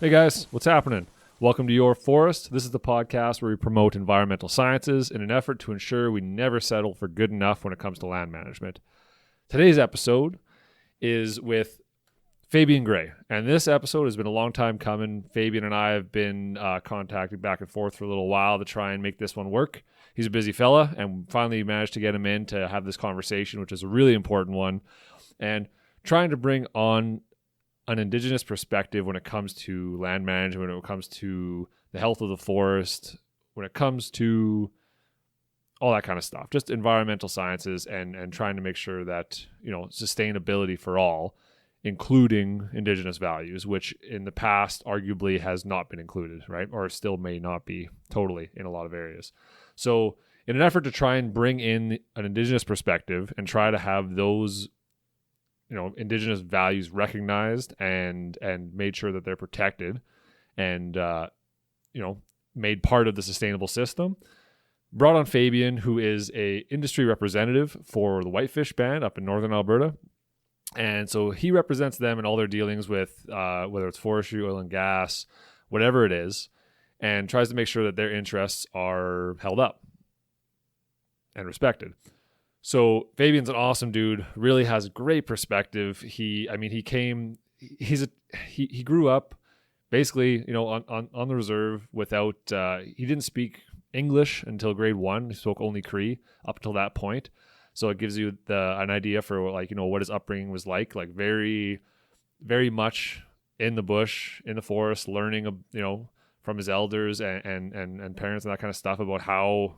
Hey guys, what's happening? Welcome to Your Forest. This is the podcast where we promote environmental sciences in an effort to ensure we never settle for good enough when it comes to land management. Today's episode is with Fabian Gray, and this episode has been a long time coming. Fabian and I have been contacted back and forth for a little while to try and make this one work. He's a busy fella, and finally managed to get him in to have this conversation, which is a really important one, and trying to bring on an Indigenous perspective when it comes to land management, when it comes to the health of the forest, when it comes to all that kind of stuff, just environmental sciences and trying to make sure that, sustainability for all, including Indigenous values, which in the past arguably has not been included, right? Or still may not be totally in a lot of areas. So in an effort to try and bring in an Indigenous perspective and try to have those Indigenous values recognized and made sure that they're protected and, made part of the sustainable system. Brought on Fabian, who is a industry representative for the Whitefish Band up in northern Alberta. And so he represents them in all their dealings with whether it's forestry, oil and gas, whatever it is, and tries to make sure that their interests are held up and respected. So Fabian's an awesome dude, really has great perspective. He grew up basically, on the reserve without, he didn't speak English until grade 1. He spoke only Cree up until that point. So it gives you an idea for what his upbringing was like very, very much in the bush, in the forest, learning, from his elders and parents and that kind of stuff about how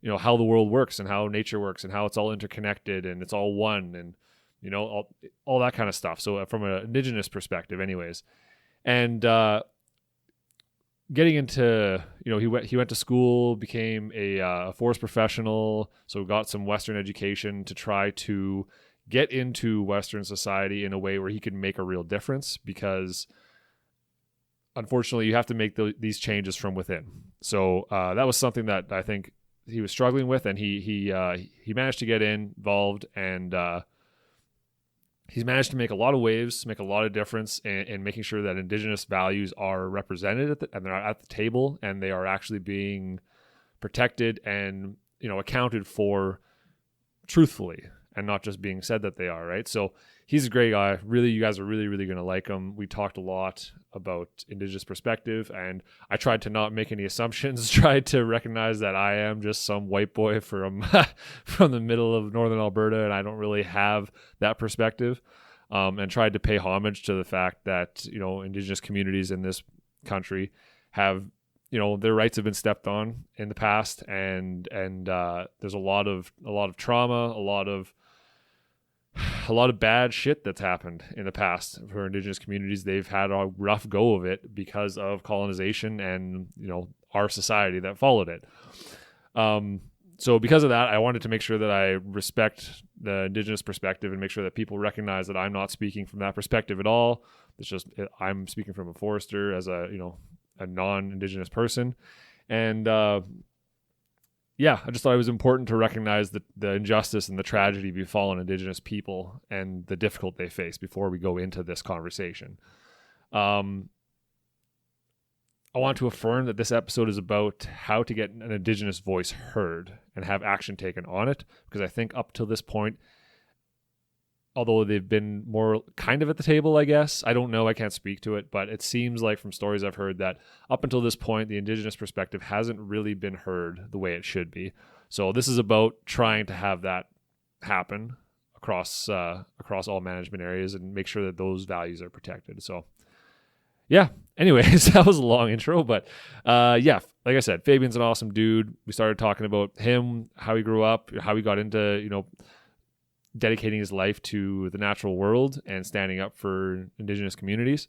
the world works and how nature works and how it's all interconnected and it's all one and, all that kind of stuff. So from an Indigenous perspective anyways, and getting into, he went to school, became a forest professional. So got some Western education to try to get into Western society in a way where he could make a real difference, because unfortunately you have to make these changes from within. So that was something that I think he was struggling with, and he managed to get involved, and he's managed to make a lot of waves, make a lot of difference in making sure that Indigenous values are represented and they're at the table, and they are actually being protected and accounted for truthfully, and not just being said that they are, right? So he's a great guy. Really, you guys are really, really going to like him. We talked a lot about Indigenous perspective, and I tried to not make any assumptions, tried to recognize that I am just some white boy from from the middle of northern Alberta, and I don't really have that perspective, and tried to pay homage to the fact that, Indigenous communities in this country have, their rights have been stepped on in the past, and there's a lot of trauma, a lot of bad shit that's happened in the past for Indigenous communities. They've had a rough go of it because of colonization and, our society that followed it. So because of that, I wanted to make sure that I respect the Indigenous perspective and make sure that people recognize that I'm not speaking from that perspective at all. It's just, I'm speaking from a forester as a non-Indigenous person. And, I just thought it was important to recognize the injustice and the tragedy befallen Indigenous people and the difficulty they face before we go into this conversation. I want to affirm that this episode is about how to get an Indigenous voice heard and have action taken on it, because I think up till this point, although they've been more kind of at the table, I guess. I don't know. I can't speak to it. But it seems like from stories I've heard that up until this point, the Indigenous perspective hasn't really been heard the way it should be. So this is about trying to have that happen across all management areas and make sure that those values are protected. So, yeah. Anyways, that was a long intro. But, like I said, Fabian's an awesome dude. We started talking about him, how he grew up, how he got into, dedicating his life to the natural world and standing up for Indigenous communities.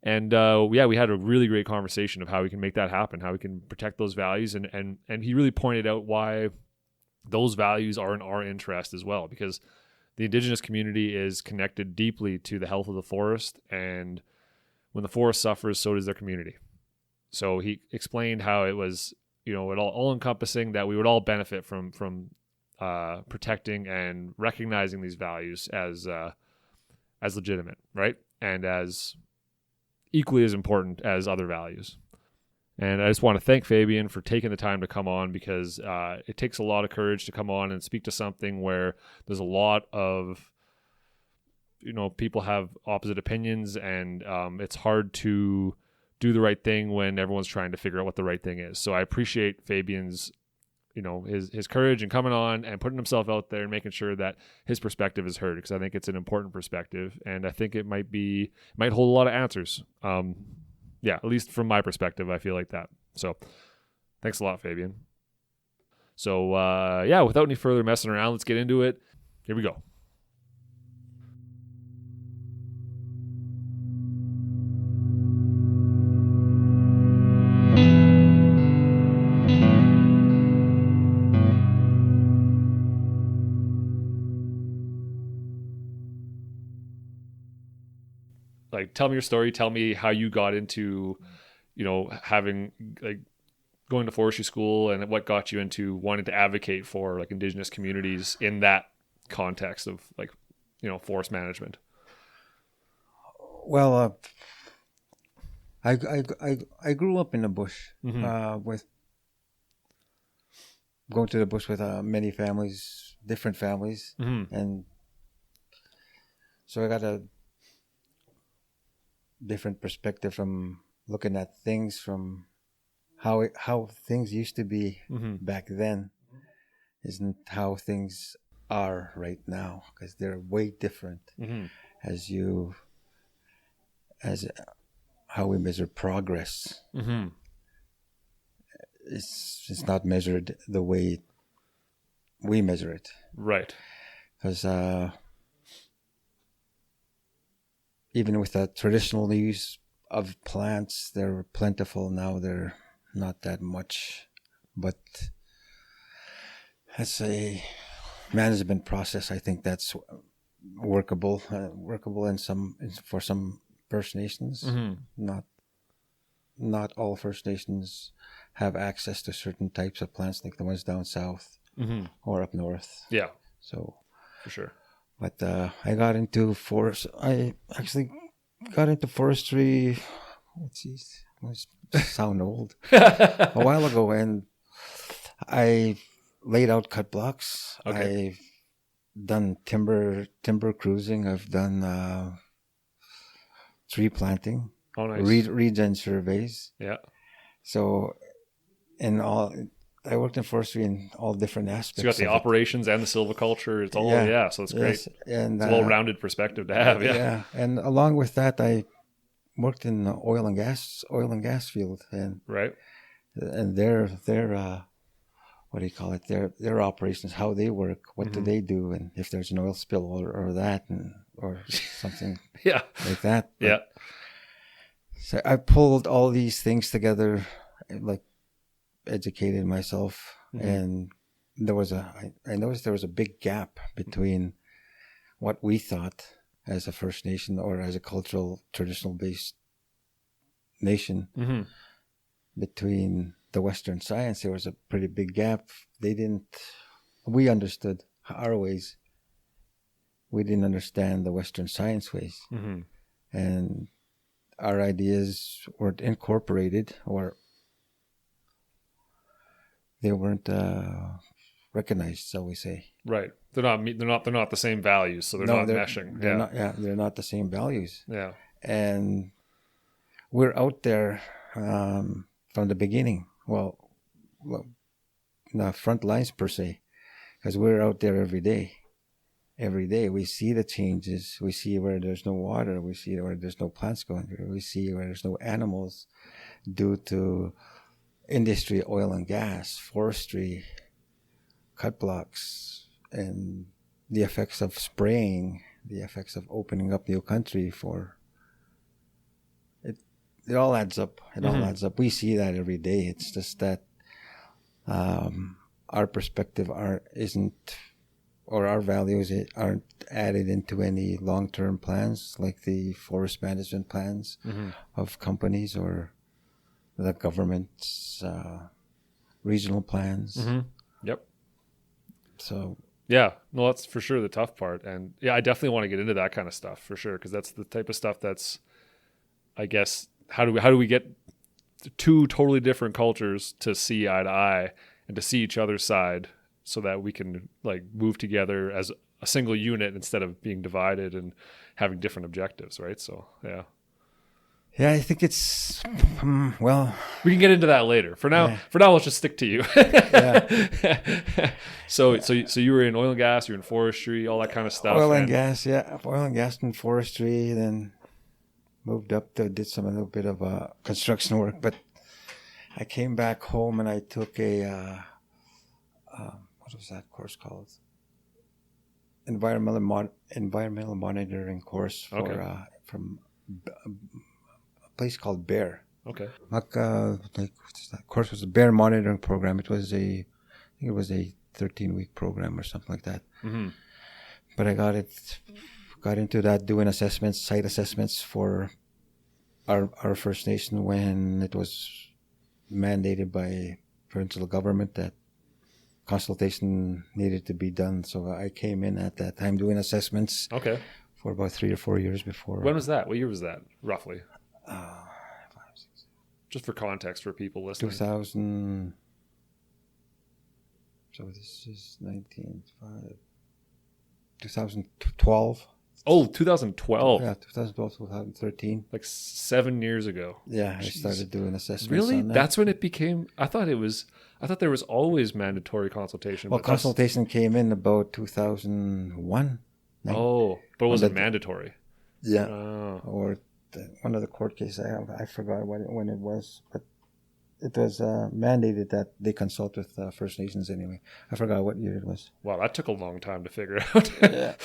And we had a really great conversation of how we can make that happen, how we can protect those values. And he really pointed out why those values are in our interest as well, because the Indigenous community is connected deeply to the health of the forest. And when the forest suffers, so does their community. So he explained how it was, it all encompassing, that we would all benefit from protecting and recognizing these values as legitimate, right? And as equally as important as other values. And I just want to thank Fabian for taking the time to come on, because it takes a lot of courage to come on and speak to something where there's a lot of, people have opposite opinions, and it's hard to do the right thing when everyone's trying to figure out what the right thing is. So I appreciate Fabian's, his courage in coming on and putting himself out there and making sure that his perspective is heard, because I think it's an important perspective, and I think it might hold a lot of answers. Yeah, at least from my perspective, I feel like that. So thanks a lot, Fabian. So without any further messing around, let's get into it. Here we go. Like, tell me your story. Tell me how you got into, having going to forestry school, and what got you into wanting to advocate for Indigenous communities in that context of forest management. Well, I grew up in the bush, with going to the bush with many families, different families, and so I got a different perspective from looking at things from how things used to be back then isn't how things are right now, because they're way different. as how we measure progress. It's not measured the way we measure it, right? Because even with the traditional use of plants, they're plentiful now. They're not that much, but as a management process, I think that's workable for some First Nations. Not all First Nations have access to certain types of plants, like the ones down south or up north. Yeah. So for sure. But I got into forest. I actually got into forestry. I sound old. A while ago, and I laid out cut blocks. Okay. I've done timber cruising. I've done tree planting. Oh, nice. Regen surveys. Yeah. So, I worked in forestry in all different aspects. So you got the operations and the silviculture. It's all, so it's great. Yes, and it's a well-rounded perspective to have. Yeah. And along with that, I worked in the oil and gas field, and right. And their what do you call it? Their operations, how they work, what do they do, and if there's an oil spill or that, or something like that. But, yeah. So I pulled all these things together, educated myself, and I noticed there was a big gap between what we thought as a First Nation or as a cultural, traditional based nation between the Western science. There was a pretty big gap. We understood our ways. We didn't understand the Western science ways. And our ideas weren't incorporated, or they weren't recognized, shall we say? Right. They're not the same values, so they're not meshing. They're not the same values. Yeah. And we're out there from the beginning. Well, the front lines per se, because we're out there every day. Every day we see the changes. We see where there's no water. We see where there's no plants going through. We see where there's no animals due to industry, oil and gas, forestry, cut blocks, and the effects of spraying, the effects of opening up new country for it. It all adds up. All adds up. We see that every day. It's just that our perspective our values aren't added into any long-term plans, like the forest management plans of companies or the government's regional plans. Yep. So yeah, no, that's for sure the tough part. And I definitely want to get into that kind of stuff for sure, because that's the type of stuff that's I guess, how do we get two totally different cultures to see eye to eye and to see each other's side so that we can like move together as a single unit instead of being divided and having different objectives, right? So, yeah. Yeah, I think it's well. We can get into that later. For now, let's just stick to you. Yeah. So you were in oil and gas, you're in forestry, all that kind of stuff. Oil and gas and forestry. Then moved up to did a little bit of construction work. But I came back home and I took a what was that course called? Environmental monitoring course for from a place called Bear. Okay. That course was a Bear monitoring program. I think it was a 13-week program or something like that. Mm-hmm. But I got into that doing site assessments for our First Nation when it was mandated by provincial government that consultation needed to be done. So I came in at that time doing assessments. Okay. For about 3 or 4 years before. When was that? What year was that, roughly? Just for context for people listening. 2000. So this is 2012. Oh, 2012. Yeah, 2012, 2013. Like 7 years ago. Yeah, I started doing assessments. Really? On that. That's when it became. I thought there was always mandatory consultation. Well, consultation came in about 2001. Oh, but it wasn't mandatory. Yeah. Oh. Or one of the court cases I forgot when it was, but it was mandated that they consult with First Nations anyway. I forgot what year it was. Wow, that took a long time to figure out. Yeah.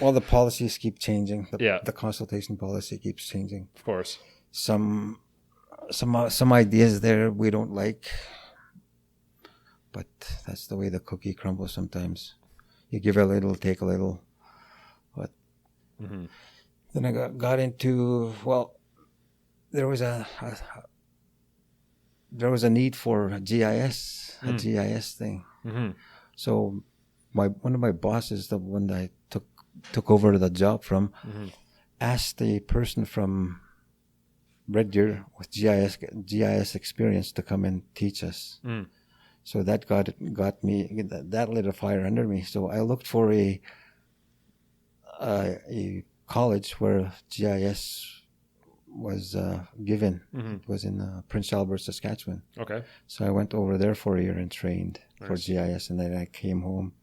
Well, the policies keep changing. The consultation policy keeps changing. Of course. Some ideas there we don't like, but that's the way the cookie crumbles sometimes. You give a little, take a little. But then I got into, well, there was a need for a GIS thing. Mm-hmm. So one of my bosses, the one that I took over the job from, asked the person from Red Deer with GIS experience to come and teach us. Mm. So that got me, that lit a fire under me. So I looked for a college where GIS was given. Mm-hmm. It was in Prince Albert, Saskatchewan. Okay. So I went over there for a year and trained for GIS, and then I came home.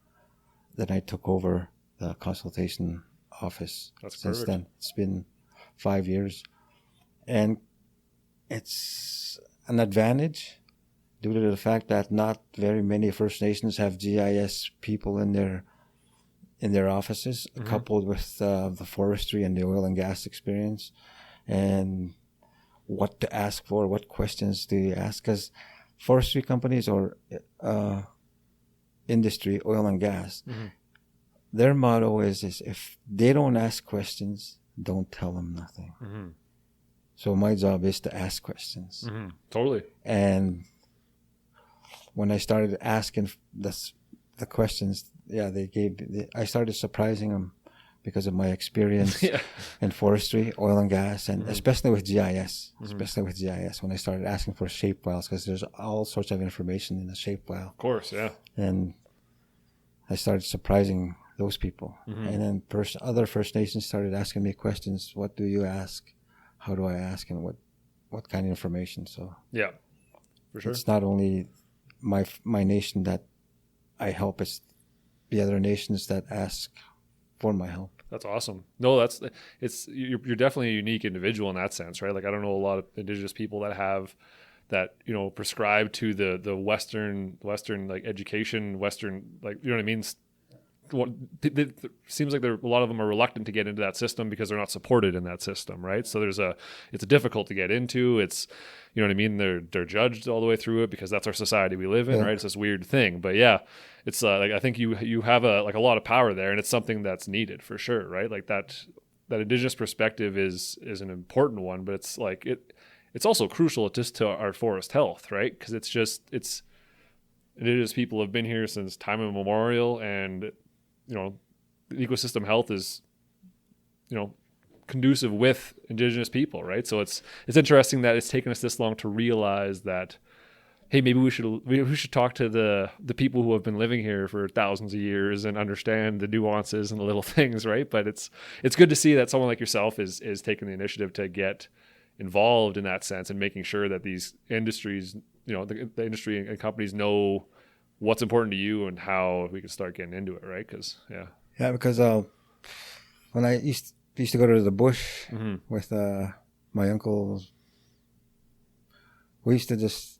Then I took over the consultation office. That's since perfect. Then. It's been 5 years, and it's an advantage due to the fact that not very many First Nations have GIS people in their offices, coupled with the forestry and the oil and gas experience, and what to ask for, what questions do you ask? Because forestry companies or industry, oil and gas, their motto is if they don't ask questions, don't tell them nothing. Mm-hmm. So my job is to ask questions. Mm-hmm. Totally. And when I started asking the questions, I started surprising them because of my experience in forestry, oil and gas, and especially with GIS. Especially with GIS, when I started asking for shape files, because there's all sorts of information in the shape file. Of course, yeah. And I started surprising those people. And then other First Nations started asking me questions. What do you ask? How do I ask? And what kind of information? So yeah, for sure. It's not only my nation that I help, it's the other nations that ask for my help. That's awesome. No, you're definitely a unique individual in that sense, right? Like I don't know a lot of Indigenous people that have that, prescribe to the Western like education, Western, like, you know what I mean? It seems like a lot of them are reluctant to get into that system because they're not supported in that system, right? So it's difficult to get into. It's, you know what I mean? They're judged all the way through it because that's our society we live in, right? It's this weird thing, but yeah, it's like I think you have a lot of power there, and it's something that's needed for sure, right? Like that Indigenous perspective is an important one, but it's like it's also crucial just to our forest health, right? Because Indigenous people have been here since time immemorial, and the ecosystem health is, conducive with Indigenous people, right? So it's interesting that it's taken us this long to realize that, hey, maybe we should talk to the people who have been living here for thousands of years and understand the nuances and the little things, right? But it's good to see that someone like yourself is taking the initiative to get involved in that sense and making sure that these industries, the industry and companies know what's important to you and how we can start getting into it, right? Because when I used to go to the bush with my uncles, we used to just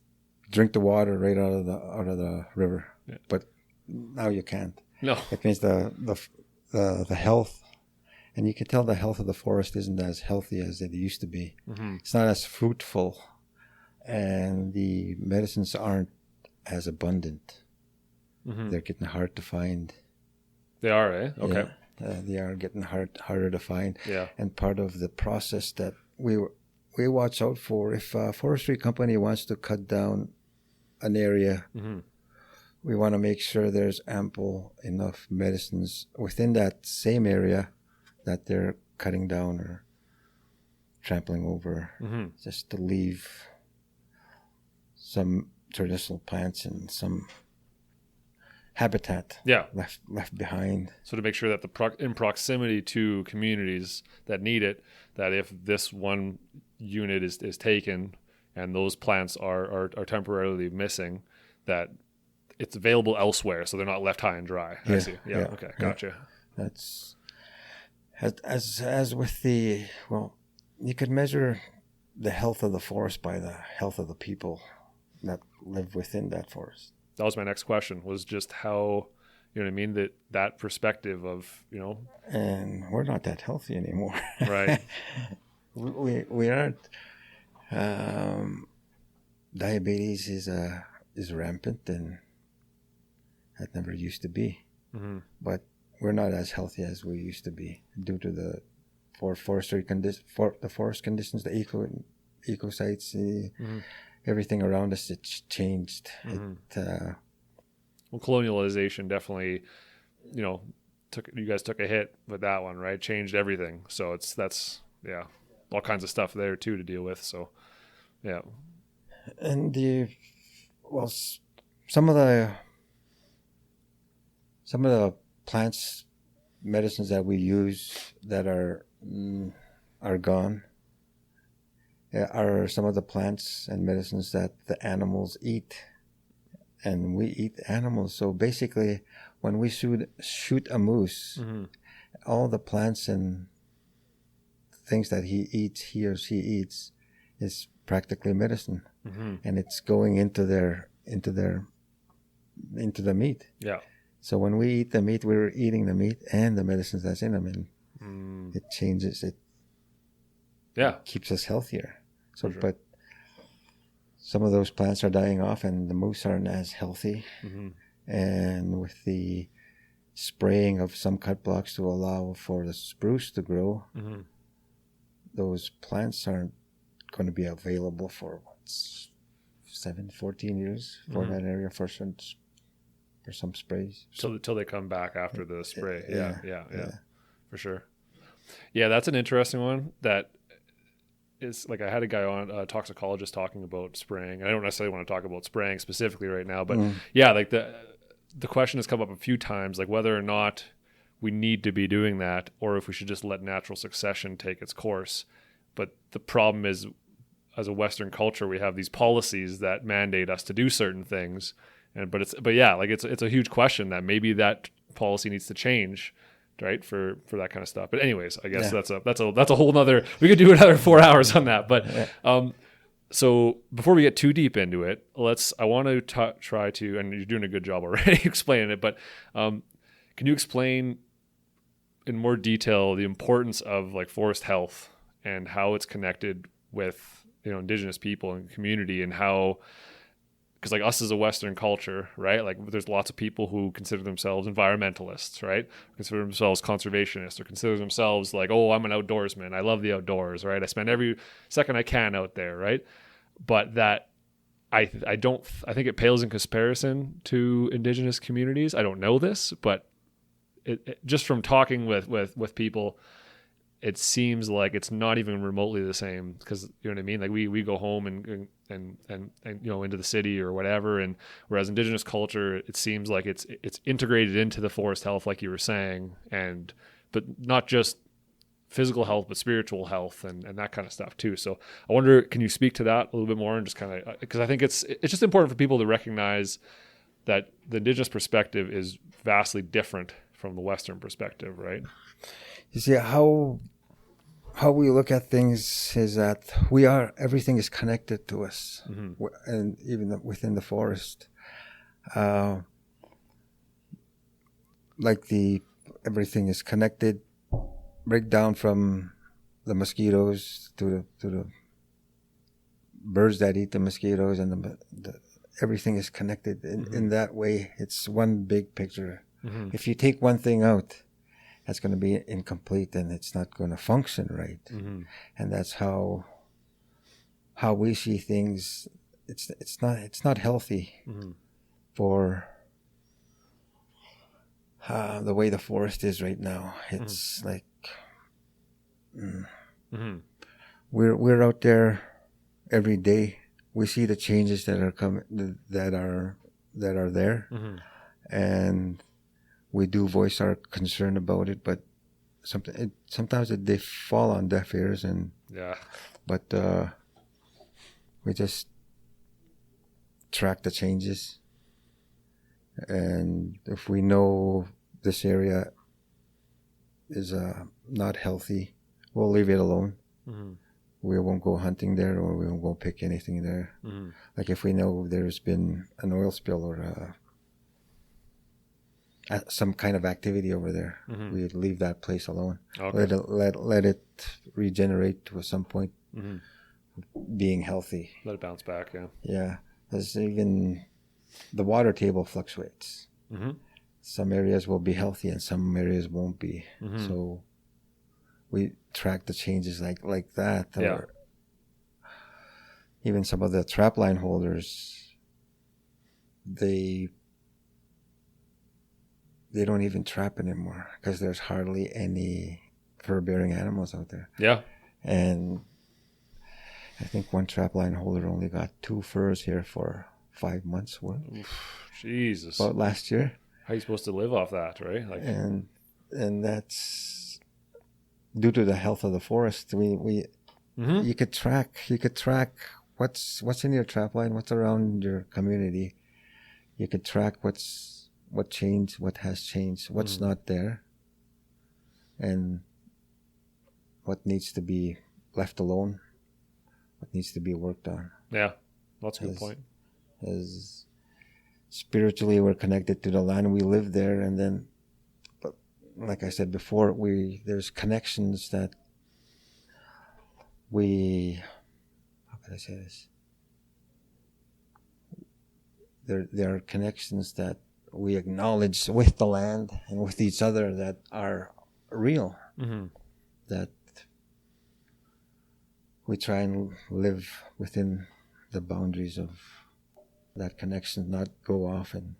drink the water right out of the river. Yeah. But now you can't. No, it means the health, and you can tell the health of the forest isn't as healthy as it used to be. It's not as fruitful, and the medicines aren't as abundant. They're getting hard to find. They are, eh? Okay. Yeah, they are getting harder to find. Yeah. And part of the process that we watch out for, if a forestry company wants to cut down an area, we want to make sure there's ample enough medicines within that same area that they're cutting down or trampling over, just to leave some traditional plants and some habitat left behind. So to make sure that in proximity to communities that need it, that if this one unit is taken and those plants are temporarily missing, that it's available elsewhere, so they're not left high and dry. I see. Yeah. Okay. Gotcha. That's as with the, well, you could measure the health of the forest by the health of the people that live within that forest. That was my next question, was just how, you know what I mean, that perspective of, And we're not that healthy anymore. Right. we aren't. Diabetes is rampant, and that never used to be. But we're not as healthy as we used to be due to the forestry the forest conditions, the eco sites, everything around us. It's changed. Well, colonialization definitely, you guys took a hit with that one, right? Changed everything. So that's all kinds of stuff there too to deal with. So yeah. And some of the plants, medicines that we use that are gone are some of the plants and medicines that the animals eat, and we eat animals. So basically, when we shoot a moose, all the plants and things that he or she eats is practically medicine, and it's going into the meat. Yeah. So when we eat the meat, we're eating the meat and the medicines that's in them, and it changes it. Yeah, it keeps us healthier. So, sure. But some of those plants are dying off, and the moose aren't as healthy. And with the spraying of some cut blocks to allow for the spruce to grow, those plants aren't going to be available for 14 years for that area for some sprays. Till they come back after the spray. Yeah, for sure. Yeah, that's an interesting one. That is, like, I had a guy on, a toxicologist, talking about spraying. I don't necessarily want to talk about spraying specifically right now, but like the question has come up a few times, like whether or not we need to be doing that, or if we should just let natural succession take its course. But the problem is, as a Western culture, we have these policies that mandate us to do certain things, but it's a huge question that maybe that policy needs to change, right, for that kind of stuff. But anyways, I guess that's a whole nother. We could do another 4 hours on that. But so before we get too deep into it, I want to try to, and you're doing a good job already explaining it, but can you explain in more detail the importance of like forest health and how it's connected with Indigenous people and community, and how, because like us as a Western culture, right, like there's lots of people who consider themselves environmentalists, right, consider themselves conservationists, or consider themselves like, oh, I'm an outdoorsman, I love the outdoors, right, I spend every second I can out there, right, but that I think it pales in comparison to Indigenous communities. I don't know this, but it just from talking with people, it seems like it's not even remotely the same, because you know what I mean? Like we go home and you know, into the city or whatever. And whereas Indigenous culture, it seems like it's integrated into the forest health, like you were saying, but not just physical health, but spiritual health and that kind of stuff too. So I wonder, can you speak to that a little bit more, and just kind of, because I think it's just important for people to recognize that the Indigenous perspective is vastly different from the Western perspective, right? You see how we look at things is that everything is connected to us, and even within the forest, everything is connected. Break down from the mosquitoes to the birds that eat the mosquitoes, and everything is connected in that way. It's one big picture. If you take one thing out, that's going to be incomplete, and it's not going to function right. And that's how we see things. It's not healthy for the way the forest is right now. It's like we're out there every day. We see the changes that are coming, that are there, and we do voice our concern about it. But sometimes they fall on deaf ears, but we just track the changes. And if we know this area is not healthy, we'll leave it alone. We won't go hunting there, or we won't go pick anything there. Like if we know there's been an oil spill or some kind of activity over there, we leave that place alone. Okay. Let it regenerate to some point, being healthy. Let it bounce back. Yeah. There's even the water table fluctuates. Some areas will be healthy and some areas won't be. So we track the changes like that. Or even some of the trapline holders, they don't even trap anymore because there's hardly any fur-bearing animals out there. Yeah. And I think one trapline holder only got 2 furs here for 5 months worth. Jesus. About last year. How are you supposed to live off that, right? Like, and that's due to the health of the forest. You could track what's in your trapline, what's around your community. You could track what changed, what has changed, what's not there, and what needs to be left alone, what needs to be worked on. Yeah, that's a good point. As spiritually, we're connected to the land, we live there, and then, but like I said before, there's connections that how can I say this? There are connections that we acknowledge with the land and with each other that are real, that we try and live within the boundaries of that connection, not go off and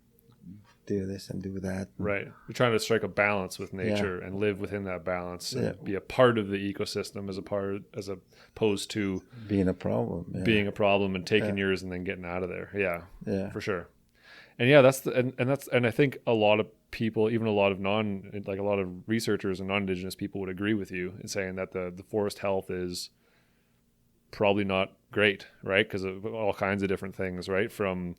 do this and do that. Right. You're trying to strike a balance with nature and live within that balance and be a part of the ecosystem as opposed to being a problem. Being a problem and taking yours and then getting out of there. Yeah. For sure. And and I think a lot of people, even a lot of researchers and non-Indigenous people would agree with you in saying that the forest health is probably not great, right? Because of all kinds of different things, right? From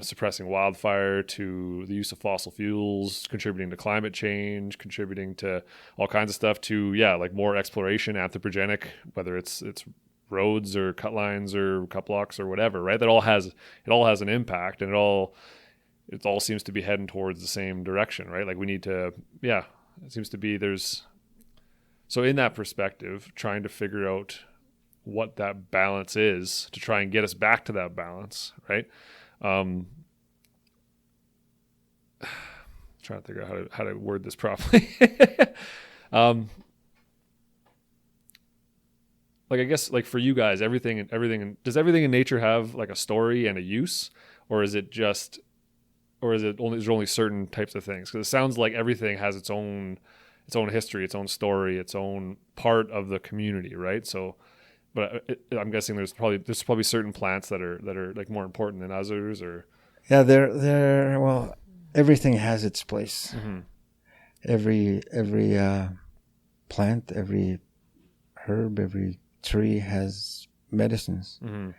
suppressing wildfire to the use of fossil fuels, contributing to climate change, contributing to all kinds of stuff, to like more exploration, anthropogenic, whether it's roads or cut lines or cut blocks or whatever, right? It all has an impact, and it all seems to be heading towards the same direction, right? Like we need to, it seems to be so in that perspective, trying to figure out what that balance is to try and get us back to that balance, right? Trying to figure out how to word this properly. Like I guess like for you guys, everything does everything in nature have like a story and a use, or is it only certain types of things? Because it sounds like everything has its own its own history, its own story, its own part of the community, right? So, but I'm guessing there's probably certain plants that are like more important than others, or Yeah, they're well, everything has its place. mm-hmm. Every plant, every herb, every tree has medicines. Mm-hmm.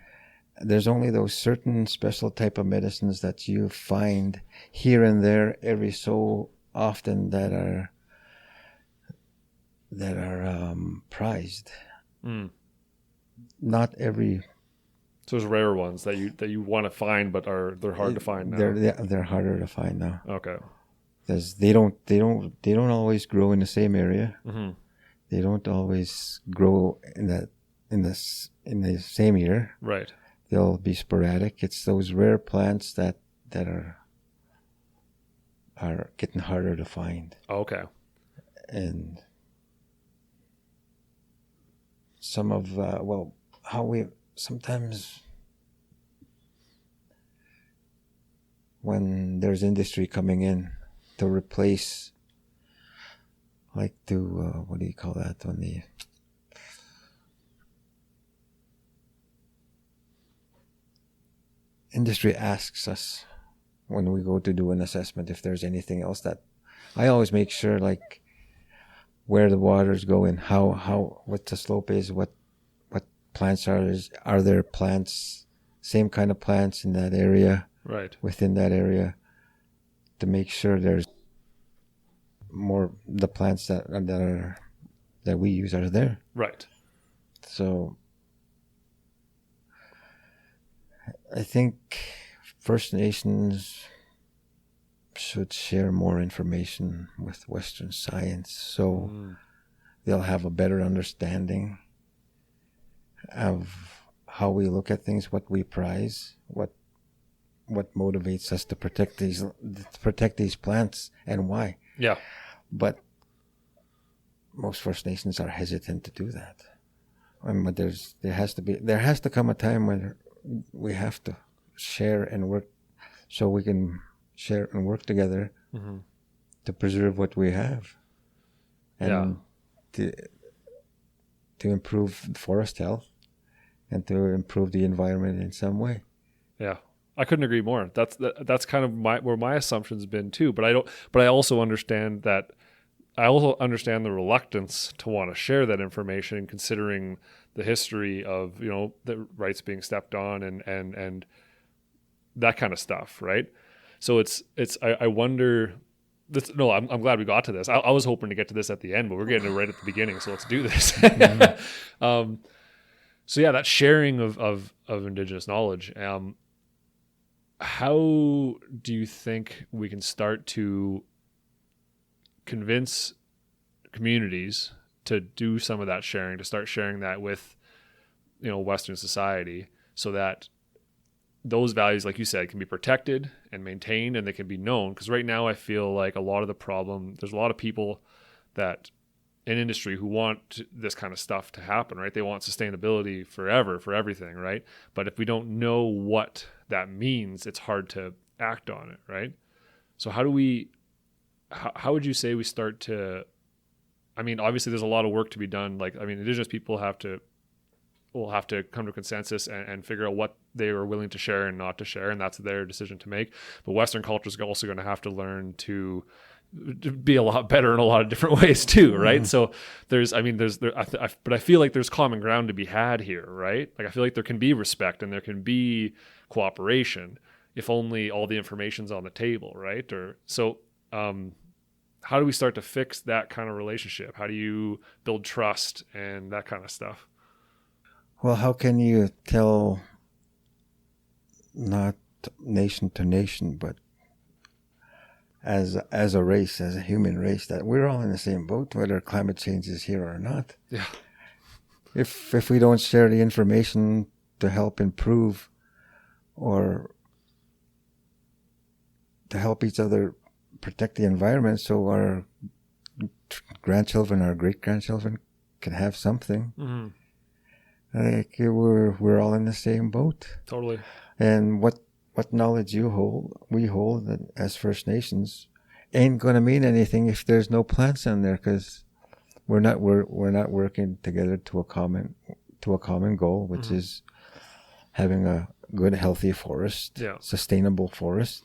There's only those certain special type of medicines that you find here and there every so often that are prized. Mm. Not every. So there's rare ones that you want to find, but they're hard to find now. They're harder to find now. Okay. Because they don't always grow in the same area. Mm-hmm. They don't always grow in the same year. Right. They'll be sporadic. It's those rare plants that are getting harder to find. Okay. And some of how we sometimes when there's industry coming in to replace, like to what do you call that, when the industry asks us when we go to do an assessment if there's anything else, that I always make sure, like, where the water's going, how what the slope is, what plants are there plants, same kind of plants in that area, right, within that area, to make sure there's more, the plants that we use are there. Right. So I think First Nations should share more information with Western science, so they'll have a better understanding of how we look at things, what we prize, what motivates us to protect these plants, and why. Yeah. But most First Nations are hesitant to do that. But there has to come a time when we have to share and work, so we can share and work together to preserve what we have, and to improve forest health and to improve the environment in some way. Yeah, I couldn't agree more. That's kind of where my assumption's been too. But I also understand that. I also understand the reluctance to want to share that information, considering the history of, the rights being stepped on and that kind of stuff, right? So I wonder. I'm glad we got to this. I was hoping to get to this at the end, but we're getting it right at the beginning. So let's do this. So yeah, that sharing of Indigenous knowledge. How do you think we can start to convince communities to do some of that sharing, to start sharing that with, Western society, so that those values, like you said, can be protected and maintained, and they can be known? Because right now I feel like a lot of the problem, there's a lot of people that in industry who want this kind of stuff to happen, right? They want sustainability forever for everything, right? But if we don't know what that means, it's hard to act on it, right? So how would you say we start to, obviously there's a lot of work to be done. Indigenous people will have to come to a consensus and figure out what they are willing to share and not to share, and that's their decision to make. But Western culture is also going to have to learn to be a lot better in a lot of different ways too, right? So but I feel like there's common ground to be had here, right? Like I feel like there can be respect and there can be cooperation if only all the information's on the table, right? How do we start to fix that kind of relationship? How do you build trust and that kind of stuff? Well, how can you tell, not nation to nation, but as a race, as a human race, that we're all in the same boat, whether climate change is here or not? Yeah. If we don't share the information to help improve or to help each other protect the environment, so our grandchildren, our great-grandchildren can have something. Mm-hmm. Like we're all in the same boat. Totally. And what knowledge we hold as First Nations, ain't gonna mean anything if there's no plants in there, because we're not working together to a common goal, which is having a good, healthy forest, sustainable forest.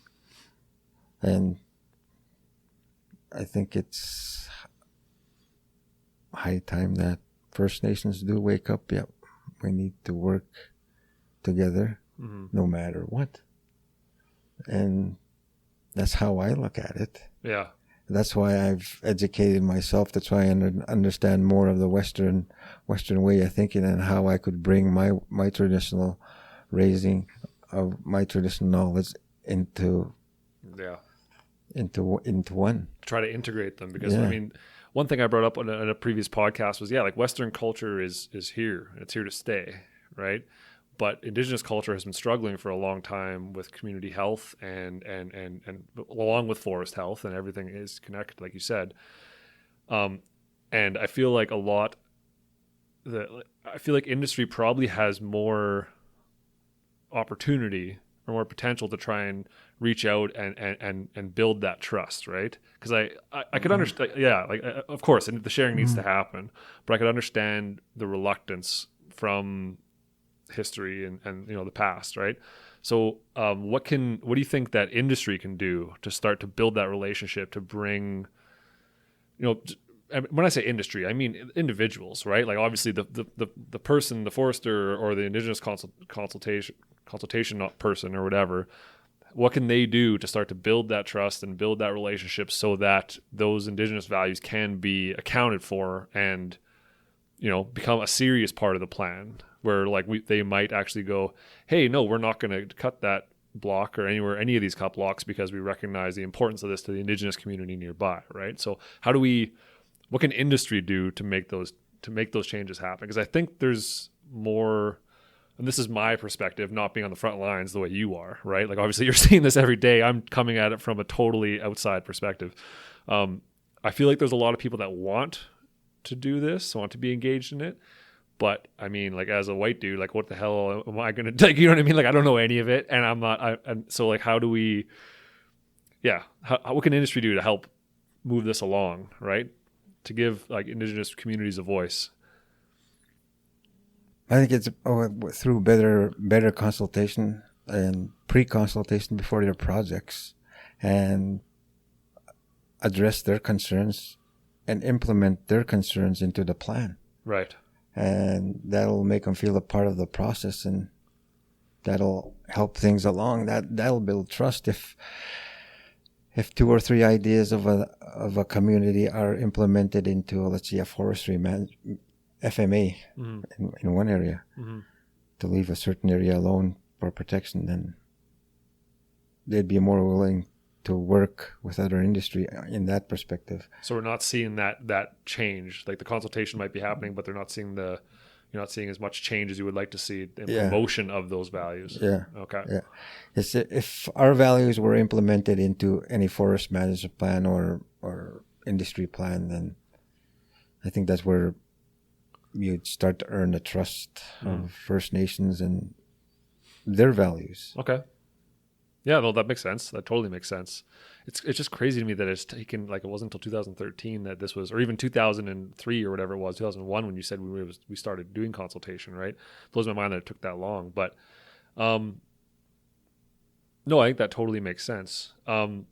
And I think it's high time that First Nations do wake up. Yep, we need to work together, no matter what. And that's how I look at it. Yeah. That's why I've educated myself to try and understand more of the Western way of thinking, and how I could bring my traditional raising of my traditional knowledge into one. Try to integrate them, because I mean, one thing I brought up on a previous podcast was like Western culture is here, and it's here to stay, right? But Indigenous culture has been struggling for a long time with community health and along with forest health, and everything is connected, like you said. And I feel like I feel like industry probably has more opportunity or more potential to try and reach out and build that trust, right? Because I could understand, of course, and the sharing needs to happen, but I could understand the reluctance from history and the past, right? So what do you think that industry can do to start to build that relationship, to bring, when I say industry, I mean individuals, right? Like obviously the person, the forester or the Indigenous consultation person or whatever, what can they do to start to build that trust and build that relationship so that those Indigenous values can be accounted for and become a serious part of the plan, where like they might actually go, hey, no, we're not going to cut that block or any of these cut blocks because we recognize the importance of this to the Indigenous community nearby, right? So what can industry do to make those changes happen? Because I think there's more, and this is my perspective, not being on the front lines the way you are, right? Like obviously you're seeing this every day. I'm coming at it from a totally outside perspective. I feel like there's a lot of people that want to do this, want to be engaged in it. But I mean, like as a white dude, like what the hell am I going to, like, you know what I mean? Like I don't know any of it, and I'm not, and so like how do we, what can industry do to help move this along, right? To give like Indigenous communities a voice. I think it's through better consultation and pre-consultation before their projects, and address their concerns and implement their concerns into the plan. Right. And that'll make them feel a part of the process, and that'll help things along. That'll build trust. If 2 or 3 ideas of a community are implemented into, let's say, a forestry FMA in one area, to leave a certain area alone for protection, then they'd be more willing to work with other industry in that perspective. So we're not seeing that change. Like the consultation might be happening, but you're not seeing as much change as you would like to see in promotion of those values. Yeah. Okay. Yeah. If our values were implemented into any forest management plan or industry plan, then I think that's where you'd start to earn the trust of First Nations and their values. Okay. Yeah, no, that makes sense. That totally makes sense. It's just crazy to me that it's taken, like, it wasn't until 2013 that this was, or even 2003 or whatever it was, 2001 when you said we started doing consultation, right? It blows my mind that it took that long. But no, I think that totally makes sense. How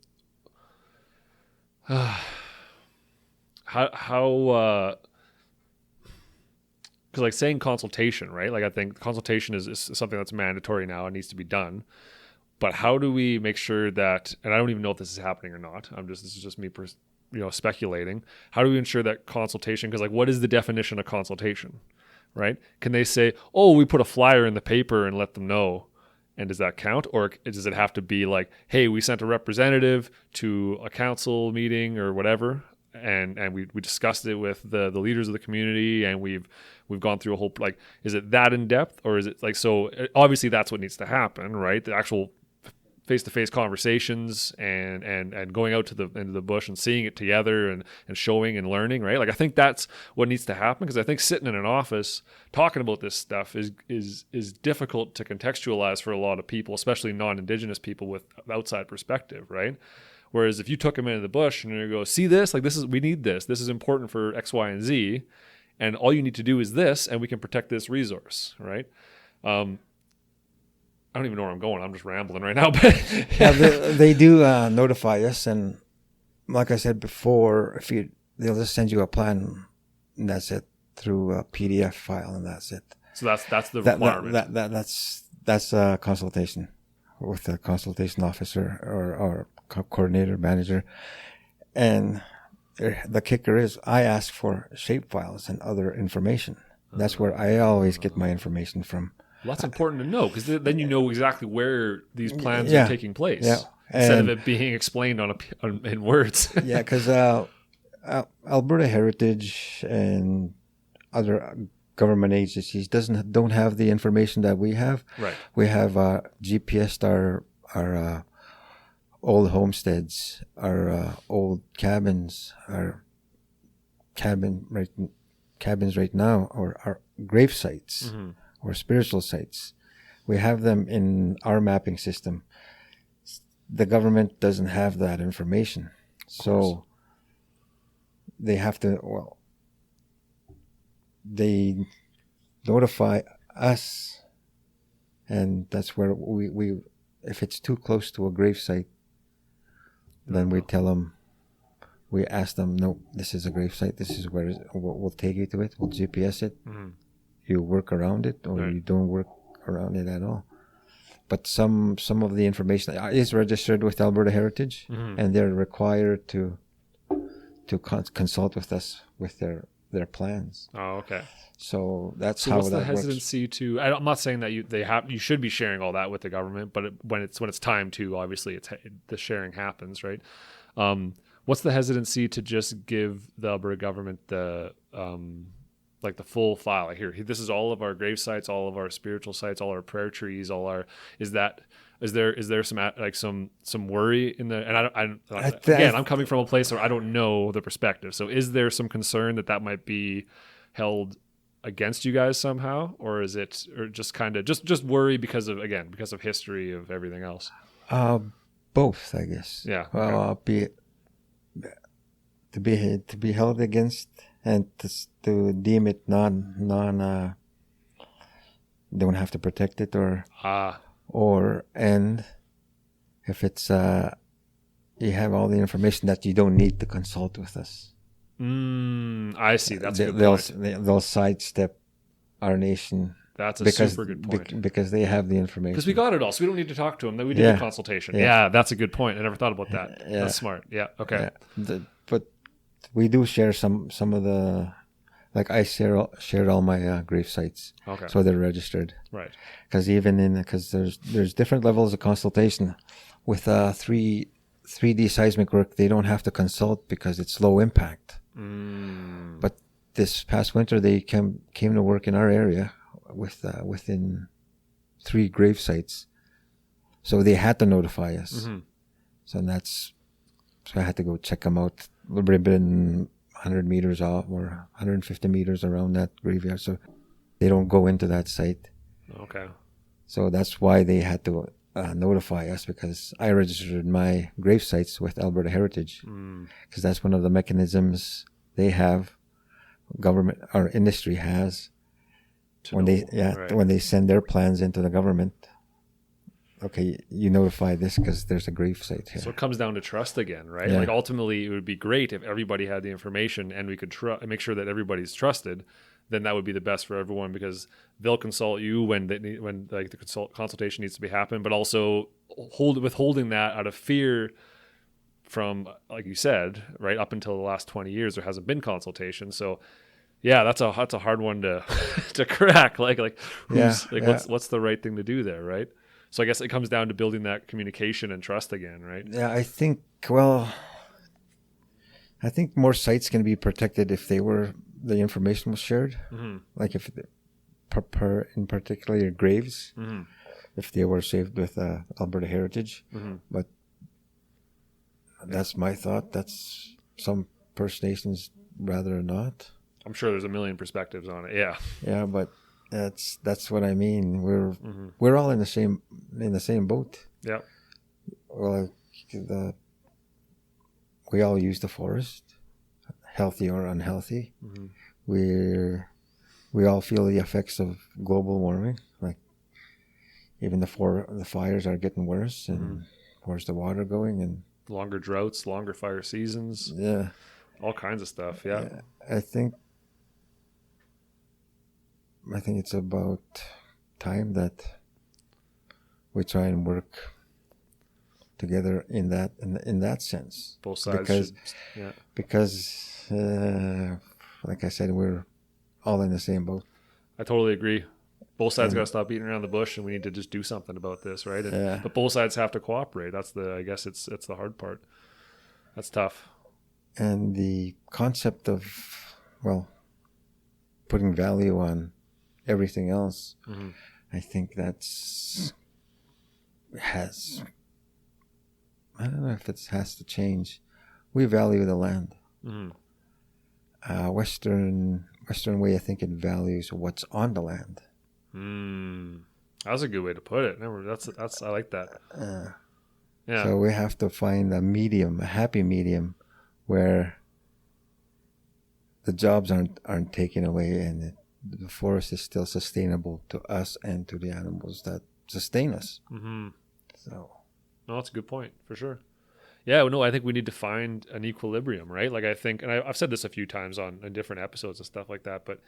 because like saying consultation, right? Like I think consultation is something that's mandatory now and needs to be done. But how do we make sure that, and I don't even know if this is happening or not, this is just me speculating. How do we ensure that consultation, because like what is the definition of consultation, right? Can they say, oh, we put a flyer in the paper and let them know, and does that count? Or does it have to be like, hey, we sent a representative to a council meeting or whatever, and we discussed it with the leaders of the community, and we've gone through a whole, like, is it that in depth, or is it like, so obviously that's what needs to happen, right? The actual face-to-face conversations and going out into the bush and seeing it together and showing and learning, right? Like I think that's what needs to happen, because I think sitting in an office talking about this stuff is difficult to contextualize for a lot of people, especially non-Indigenous people with outside perspective, right? Whereas if you took them into the bush and you go, see this, like we need this. This is important for X, Y, and Z. And all you need to do is this, and we can protect this resource, right? I don't even know where I'm going. I'm just rambling right now. But yeah, they do notify us. And like I said before, they'll just send you a plan, and that's it, through a PDF file, and that's it. So that's the requirement. That's a consultation with the consultation officer or coordinator, manager. And the kicker is I ask for shape files and other information. That's where I always get my information from. Well, that's important to know, because then you know exactly where these plans are taking place, instead of it being explained in words. Yeah, because Alberta Heritage and other government agencies don't have the information that we have. Right. We have GPS our old homesteads, our old cabins, our cabins right now, or our grave sites, or spiritual sites. We have them in our mapping system. The government doesn't have that information, so they have to. Well, they notify us, and that's where we if it's too close to a grave site, then we tell them, we ask them, no, this is a grave site, this is where we'll take you to it, we'll GPS it, you work around it, or you don't work around it at all. But some of the information is registered with Alberta Heritage, and they're required to consult with us with their plans. Oh, okay. So that's so how what's that the hesitancy works. to? I'm not saying that you should be sharing all that with the government, but when it's time to, obviously the sharing happens, right? What's the hesitancy to just give the Alberta government the like the full file? Like, here, this is all of our grave sites, all of our spiritual sites, all our prayer trees, is there some worry in the, and again, I'm coming from a place where I don't know the perspective. So is there some concern that might be held against you guys somehow, or is it, or just kind of just worry because of history of everything else? Both, I guess. Yeah. Okay. To be held against, and to deem it non don't have to protect it, and if it's you have all the information that you don't need to consult with us. I see. That's a good point. They'll sidestep our nation. That's a super good point. Because they have the information. Because we got it all, so we don't need to talk to them. Then we did the consultation. Yeah, that's a good point. I never thought about that. Yeah. That's smart. Yeah. Okay. Yeah. But we do share some of the, like I shared all my grave sites. Okay. So they're registered. Right. Because there's different levels of consultation. With 3D seismic work, they don't have to consult because it's low impact. But this past winter, they came to work in our area within 3 grave sites, so they had to notify us. So I had to go check them out. We've been 100 meters off or 150 meters around that graveyard, so they don't go into that site. Okay. So that's why they had to notify us, because I registered my grave sites with Alberta Heritage, because that's one of the mechanisms they have, government or industry has, when they send their plans into the government. Okay, you notify this because there's a grave site here. So it comes down to trust again, right? Yeah. Like, ultimately, it would be great if everybody had the information and we could make sure that everybody's trusted. Then that would be the best for everyone, because they'll consult you when the consultation needs to be happen, but also withholding that out of fear from, like you said, right, up until the last 20 years there hasn't been consultation. So yeah, that's a hard one to to crack. What's the right thing to do there, right? So I guess it comes down to building that communication and trust again, right? Yeah, I think more sites can be protected if the information was shared. Like if in particular your graves, if they were saved with Alberta Heritage. But that's my thought. That's some First Nations rather not. I'm sure there's a million perspectives on it. Yeah. Yeah, but that's what I mean. We're all in the same boat. Yeah. Well, we all use the forest, healthy or unhealthy. Mm-hmm. We all feel the effects of global warming. Like even the fires are getting worse, and where's the water going? And longer droughts, longer fire seasons. Yeah, all kinds of stuff. Yeah. I think it's about time that we try and work together in that sense. Both sides. Because like I said, we're all in the same boat. I totally agree. Both sides got to stop beating around the bush, and we need to just do something about this, right? But both sides have to cooperate. I guess it's the hard part. That's tough. And the concept of, putting value on everything else, I think I don't know if it has to change. We value the land. Western way, I think it values what's on the land. That's a good way to put it. That's I like that. Yeah. So we have to find a happy medium, where the jobs aren't taken away, and the forest is still sustainable to us and to the animals that sustain us. So, no, that's a good point for sure. Yeah, no, I think we need to find an equilibrium, right? Like I think, and I've said this a few times on different episodes and stuff like that, but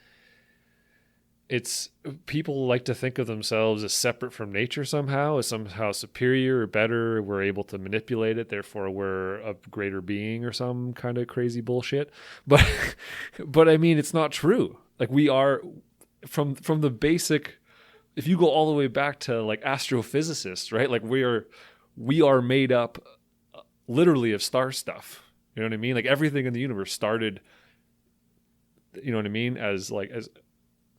it's people like to think of themselves as separate from nature somehow, as somehow superior or better. We're able to manipulate it, therefore we're a greater being or some kind of crazy bullshit. But I mean, it's not true. Like we are from the basic. If you go all the way back to like astrophysicists, right? Like we are made up literally of star stuff. You know what I mean? Like everything in the universe started. You know what I mean? As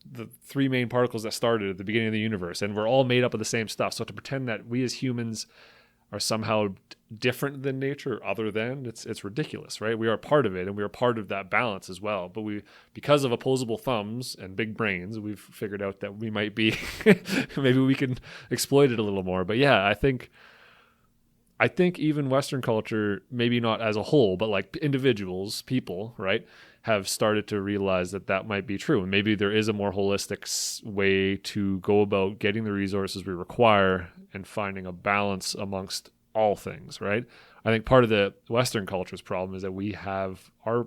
the three main particles that started at the beginning of the universe, and we're all made up of the same stuff. So to pretend that we as humans are somehow different than nature, other than, it's ridiculous, right? We are part of it, and we are part of that balance as well. But because of opposable thumbs and big brains, we've figured out that we might be maybe we can exploit it a little more. But yeah, I think even Western culture, maybe not as a whole, but like individuals, people, right, have started to realize that might be true. And maybe there is a more holistic way to go about getting the resources we require and finding a balance amongst all things, right? I think part of the Western culture's problem is that we have our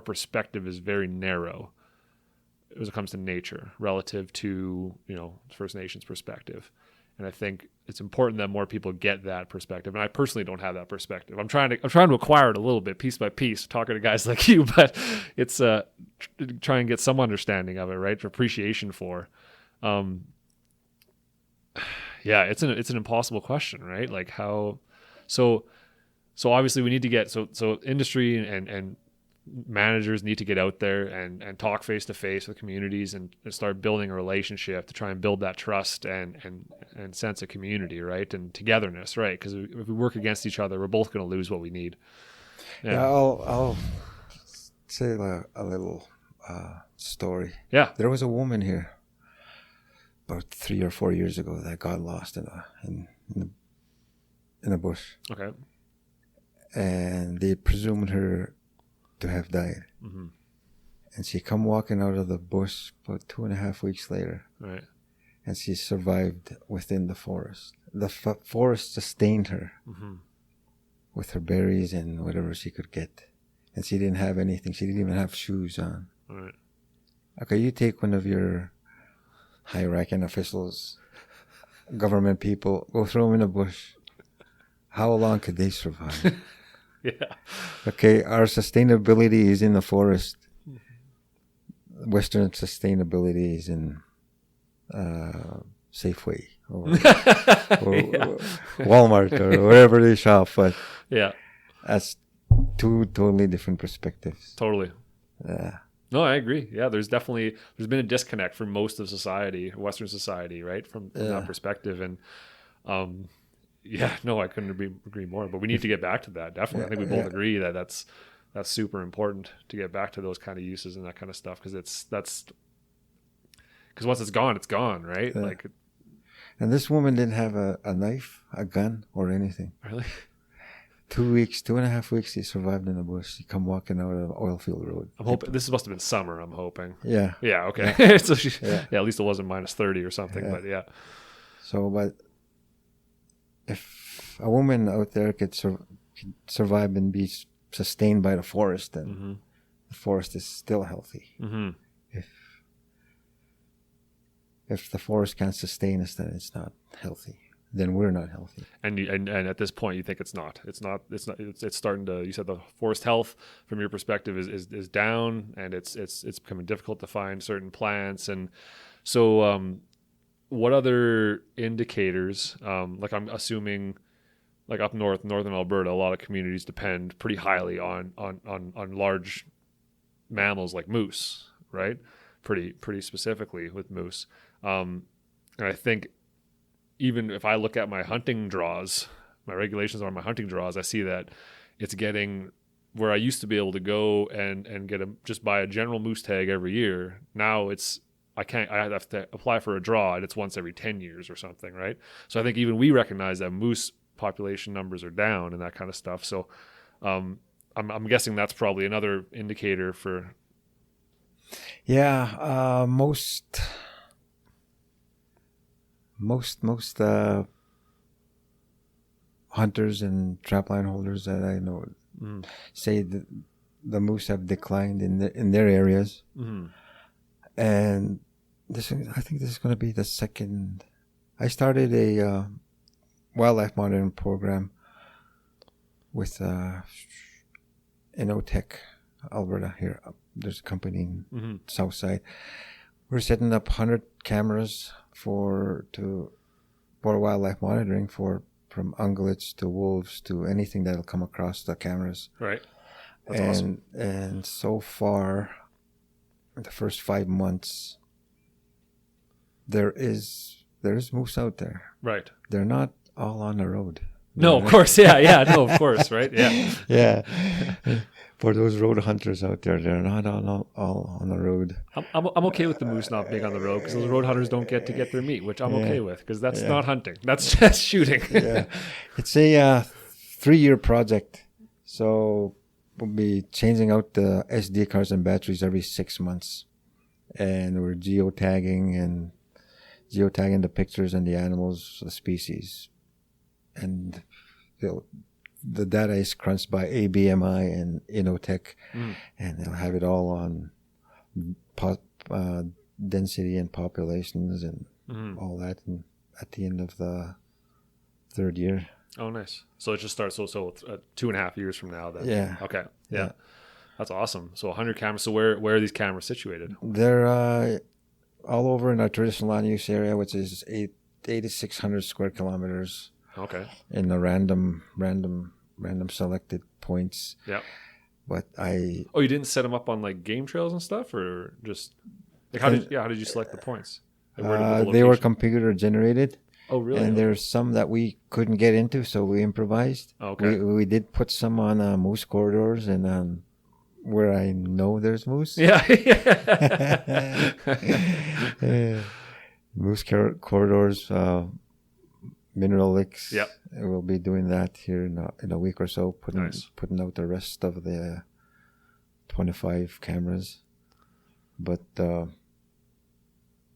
perspective is very narrow as it comes to nature relative to, First Nations perspective. And I think it's important that more people get that perspective. And I personally don't have that perspective. I'm trying to acquire it a little bit, piece by piece, talking to guys like you. But it's try and get some understanding of it, right? Appreciation for. Yeah, it's an impossible question, right? Like how. So obviously we need to get so industry and managers need to get out there and talk face to face with communities and start building a relationship to try and build that trust and sense of community, right? And togetherness, right? Because if we work against each other, we're both going to lose what we need. Yeah, I'll say a little story. Yeah, there was a woman here about 3 or 4 years ago that got lost in a bush. Okay, and they presumed her to have died. And she come walking out of the bush about 2.5 weeks later. Right. And she survived within the forest. The forest sustained her with her berries and whatever she could get. And she didn't have anything. She didn't even have shoes on. Right. Okay, you take one of your high-ranking officials, government people, go throw them in a bush. How long could they survive? Yeah. Okay, our sustainability is in the forest. Western sustainability is in Safeway or Walmart or wherever they shop. But yeah, that's two totally different perspectives. Totally. Yeah. No, I agree. Yeah, there's been a disconnect from most of society, Western society, right, from that perspective. And yeah, no, I couldn't agree more. But we need to get back to that. Definitely, I think we both agree that that's super important to get back to those kind of uses and that kind of stuff, because once it's gone, right? Yeah. Like, and this woman didn't have a knife, a gun, or anything. Really? 2.5 weeks, he survived in the bush. He come walking out of the oil field road. I'm hoping this must have been summer. I'm hoping. Yeah. Yeah. Okay. Yeah. So at least it wasn't minus 30 or something. Yeah. But yeah. So, but if a woman out there could survive and be sustained by the forest, then the forest is still healthy. Mm-hmm. If the forest can't sustain us, then it's not healthy. Then we're not healthy. And at this point, you think it's not. It's starting to. You said the forest health, from your perspective, is down, and it's becoming difficult to find certain plants. And so, what other indicators? Like I'm assuming, like up north, northern Alberta, a lot of communities depend pretty highly on large mammals like moose, right? Pretty specifically with moose. And I think even if I look at my hunting draws, my regulations on my hunting draws, I see that it's getting where I used to be able to go and get just buy a general moose tag every year. Now I have to apply for a draw, and it's once every 10 years or something, right? So I think even we recognize that moose population numbers are down and that kind of stuff. So I'm guessing that's probably another indicator for. Yeah, most hunters and trapline holders that I know say that the moose have declined in their areas, and I think this is going to be the second. I started a wildlife monitoring program with Innotech Alberta here. There's a company in Southside. We're setting up 100 cameras for wildlife monitoring from ungulates to wolves to anything that'll come across the cameras. Right. That's awesome. And so far, in the first 5 months, there is moose out there. Right. They're not all on the road. No, of course. Yeah. No, of course. Right. Yeah. Yeah. For those road hunters out there, they're not all on the road. I'm okay with the moose not being on the road because those road hunters don't get to get their meat, which I'm okay with because that's not hunting. That's just shooting. Yeah. It's a 3-year project. So we'll be changing out the SD cards and batteries every 6 months. And we're geotagging the pictures and the animals, the species. And the data is crunched by ABMI and Innotech, and they'll have it all on density and populations and all that. And at the end of the 3rd year. Oh, nice. So it just starts. So 2.5 years from now. Then. Yeah. Okay. Yeah. That's awesome. So 100 cameras. So where are these cameras situated? They're all over in our traditional land use area, which is 8,600 square kilometers. Okay. In the random selected points. Yep. But you didn't set them up on like game trails and stuff, or just like how did you select the points? Like, they were computer generated. Oh, really? And there's some that we couldn't get into, so we improvised. Okay. We did put some on moose corridors and where I know there's moose. Yeah. Moose corridors. Mineral licks. Yep. We'll be doing that here in a week or so, putting out the rest of the 25 cameras. But the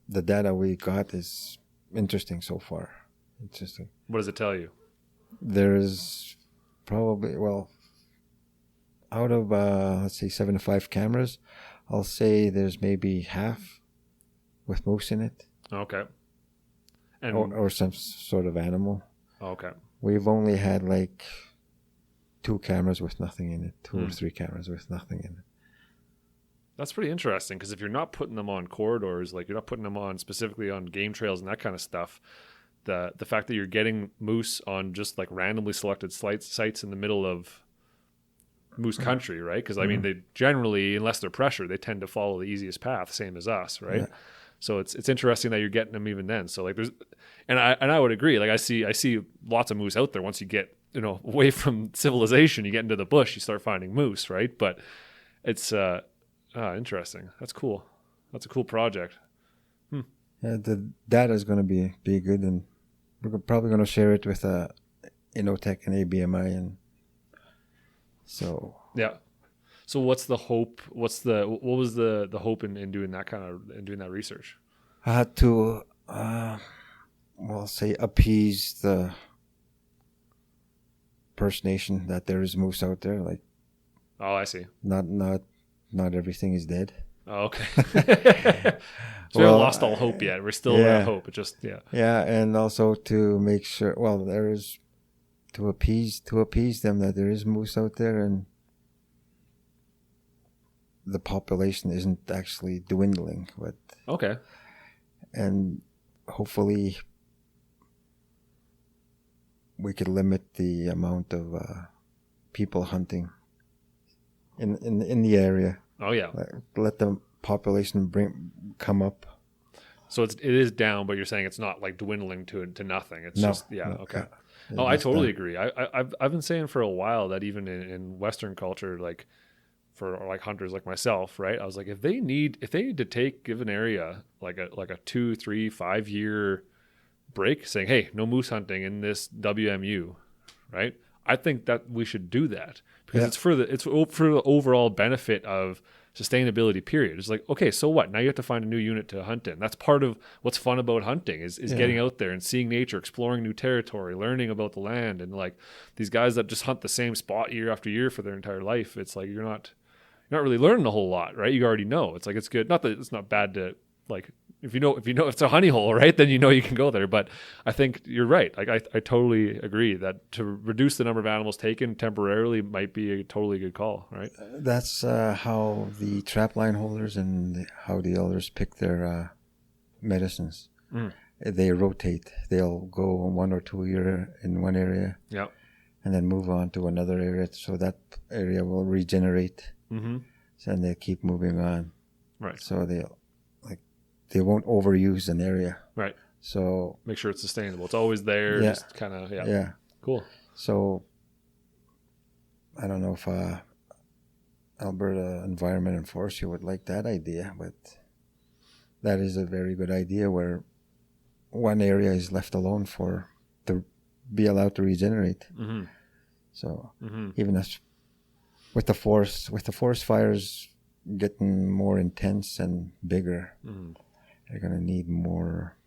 data we got is interesting so far. Interesting. What does it tell you? There's probably, out of, let's say 75 cameras, I'll say there's maybe half with moose in it. Okay. And or some sort of animal. Okay. We've only had like 2 cameras with nothing in it, 2 or 3 cameras with nothing in it. That's pretty interesting because if you're not putting them on corridors, like you're not putting them on specifically on game trails and that kind of stuff, the fact that you're getting moose on just like randomly selected sites in the middle of moose country, right? Because I mean, they generally, unless they're pressured, they tend to follow the easiest path, same as us, right? Yeah. So it's interesting that you're getting them even then. So like I would agree. Like I see lots of moose out there. Once you get away from civilization, you get into the bush, you start finding moose, right? But it's interesting. That's cool. That's a cool project. Yeah, the data is going to be good, and we're probably going to share it with Innotech and ABMI and So Yeah. So what's the hope? What was the hope in doing that research? I had to, say appease the First Nation that there is moose out there. Like, Oh, I see. not everything is dead. Oh, okay. So we haven't lost all hope yet. We're still at hope. It just Yeah, and also to make sure. Well, there is to appease them that there is moose out there, and the population isn't actually dwindling. But okay. And hopefully, we could limit the amount of people hunting in the area. Oh yeah. Let the population come up. So it is down, but you're saying it's not like dwindling to nothing. It's just okay. I totally agree. I've been saying for a while that even in Western culture, like for like hunters like myself, right? I was like, if they need to give an area like a 2, 3, 5 year break, saying, hey, no moose hunting in this WMU, right? I think that we should do that because it's for the overall benefit of sustainability, period. It's like, okay, so what? Now you have to find a new unit to hunt in. That's part of what's fun about hunting is getting out there and seeing nature, exploring new territory, learning about the land. And like these guys that just hunt the same spot year after year for their entire life, it's like you're not really learning a whole lot, right? You already know. It's like it's good. Not that it's not bad to like if you know it's a honey hole, right? Then you know you can go there. But I think you're right. Like I totally agree that to reduce the number of animals taken temporarily might be a totally good call, right? That's how the trapline holders and how the elders pick their medicines. They rotate. They'll go 1 or 2 year in one area, and then move on to another area, so that area will regenerate. And they keep moving on. Right. So they won't overuse an area. Right. So make sure it's sustainable. It's always there. Yeah. Just kind of Yeah. Cool. So I don't know if Alberta Environment and Forestry would like that idea, but that is a very good idea where one area is left alone to be allowed to regenerate. So even as with the forest fires getting more intense and bigger, they're going to need more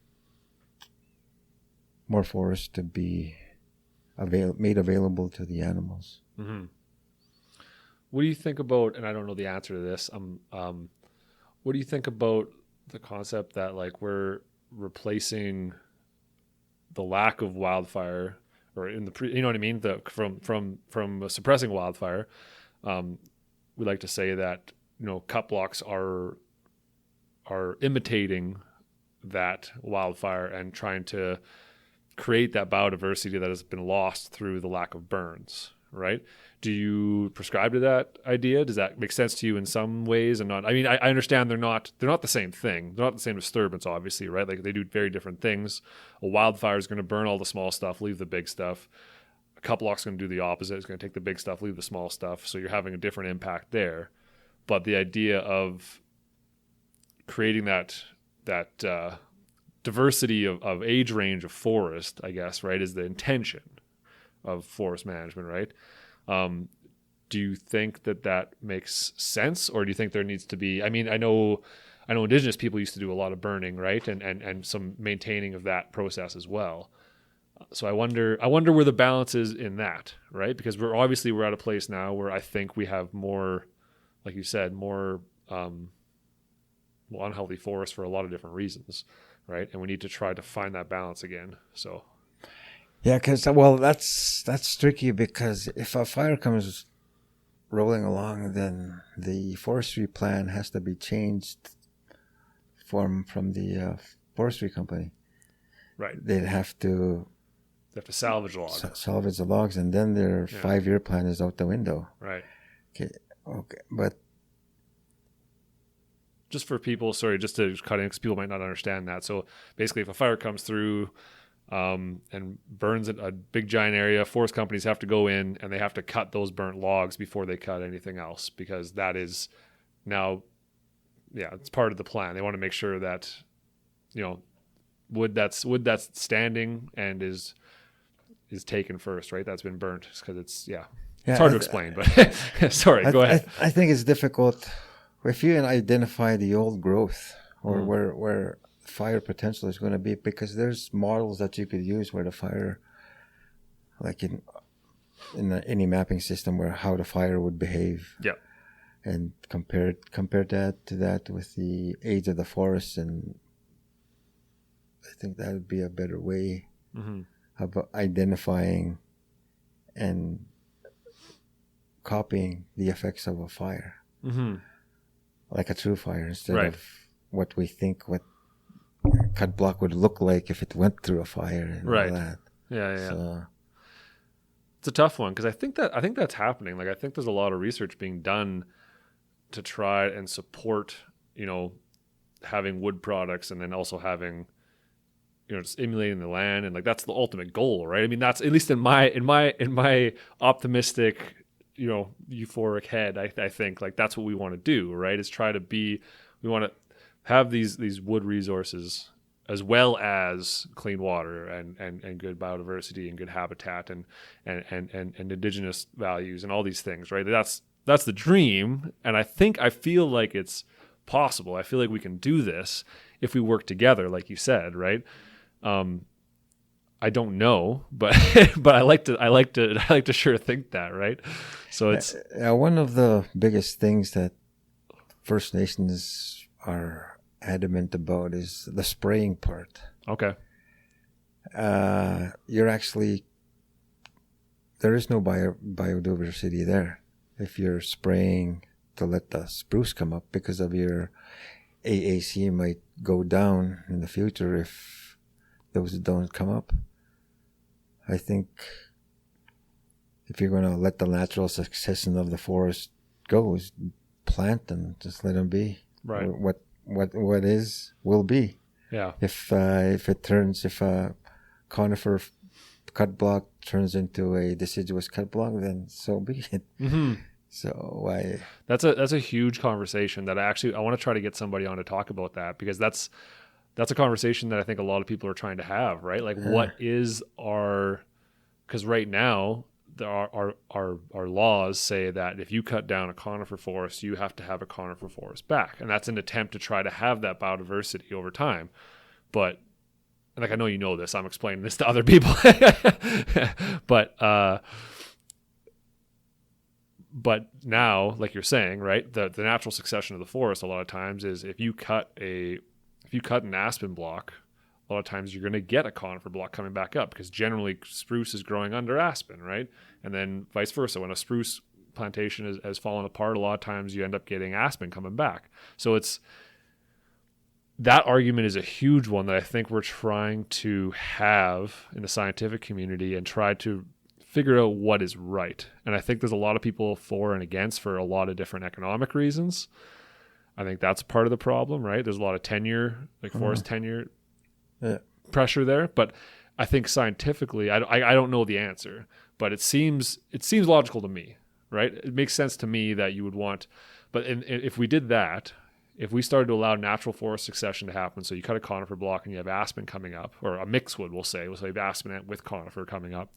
forests to be made available to the animals. What do you think about, and I don't know the answer to this, what do you think about the concept that like we're replacing the lack of wildfire, or in the you know what I mean, from suppressing wildfire? We like to say that cut blocks are imitating that wildfire and trying to create that biodiversity that has been lost through the lack of burns, right? Do you prescribe to that idea? Does that make sense to you in some ways and not? I mean, I understand they're not the same thing. They're not the same disturbance, obviously, right? Like they do very different things. A wildfire is going to burn all the small stuff, leave the big stuff. A cut block's going to do the opposite. It's going to take the big stuff, leave the small stuff. So you're having a different impact there. But the idea of creating that diversity of age range of forest, I guess, right, is the intention of forest management, right? Do you think that makes sense, or do you think there needs to be? I mean, I know Indigenous people used to do a lot of burning, right, and some maintaining of that process as well. So I wonder where the balance is in that, right? Because we're at a place now where I think we have more, like you said, more unhealthy forests for a lot of different reasons, right? And we need to try to find that balance again. So, yeah, because that's tricky, because if a fire comes rolling along, then the forestry plan has to be changed from the forestry company. Right. They'd have to salvage logs. Salvage the logs, and then their 5-year plan is out the window. Right. Okay, but just for people, just to cut in because people might not understand that. So basically, if a fire comes through and burns a big giant area, forest companies have to go in and they have to cut those burnt logs before they cut anything else, because that is now, it's part of the plan. They want to make sure that wood that's standing and is taken first, right? That's been burnt because it's It's hard to explain, but sorry, go ahead. I think it's difficult if you identify the old growth or where fire potential is going to be, because there's models that you could use where the fire, like in any mapping system, where how the fire would behave. Yeah. And compare that with the age of the forest, and I think that would be a better way of identifying and copying the effects of a fire, like a true fire, instead of what we think what cut block would look like if it went through a fire and all that. Yeah. So, it's a tough one, because I think that's happening. Like, I think there's a lot of research being done to try and support, having wood products, and then also having, just emulating the land, and like that's the ultimate goal, right? I mean, that's, at least in my optimistic, euphoric head, I think like that's what we want to do, right? Is we want to have these wood resources as well as clean water and good biodiversity and good habitat and indigenous values and all these things, right? That's the dream, and I feel like it's possible. I feel like we can do this if we work together, like you said, right? I don't know, but I like to sure think that, right? So it's one of the biggest things that First Nations are adamant about is the spraying part. Okay. You're actually, there is no biodiversity there if you're spraying to let the spruce come up, because of your AAC might go down in the future if those don't come up. I think if you're going to let the natural succession of the forest go, is plant them, just let them be. Right. What is will be. Yeah. If a conifer cut block turns into a deciduous cut block, then so be it. Mm-hmm. So that's a huge conversation that I want to try to get somebody on to talk about that, because that's a conversation that I think a lot of people are trying to have, right? Like, what is because right now our laws say that if you cut down a conifer forest, you have to have a conifer forest back, and that's an attempt to try to have that biodiversity over time. But like, I know you know this, I'm explaining this to other people, but now, like you're saying, right, the natural succession of the forest a lot of times is if you cut an aspen block, a lot of times you're going to get a conifer block coming back up, because generally spruce is growing under aspen, right? And then vice versa. When a spruce plantation has fallen apart, a lot of times you end up getting aspen coming back. So that argument is a huge one that I think we're trying to have in the scientific community and try to figure out what is right. And I think there's a lot of people for and against for a lot of different economic reasons. I think that's part of the problem, right? There's a lot of tenure, like forest tenure pressure there. But I think scientifically, I don't know the answer, but it seems logical to me, right? It makes sense to me that you would want, but if we did that, if we started to allow natural forest succession to happen, so you cut a conifer block and you have aspen coming up, or a mixed wood, we'll say you have aspen with conifer coming up,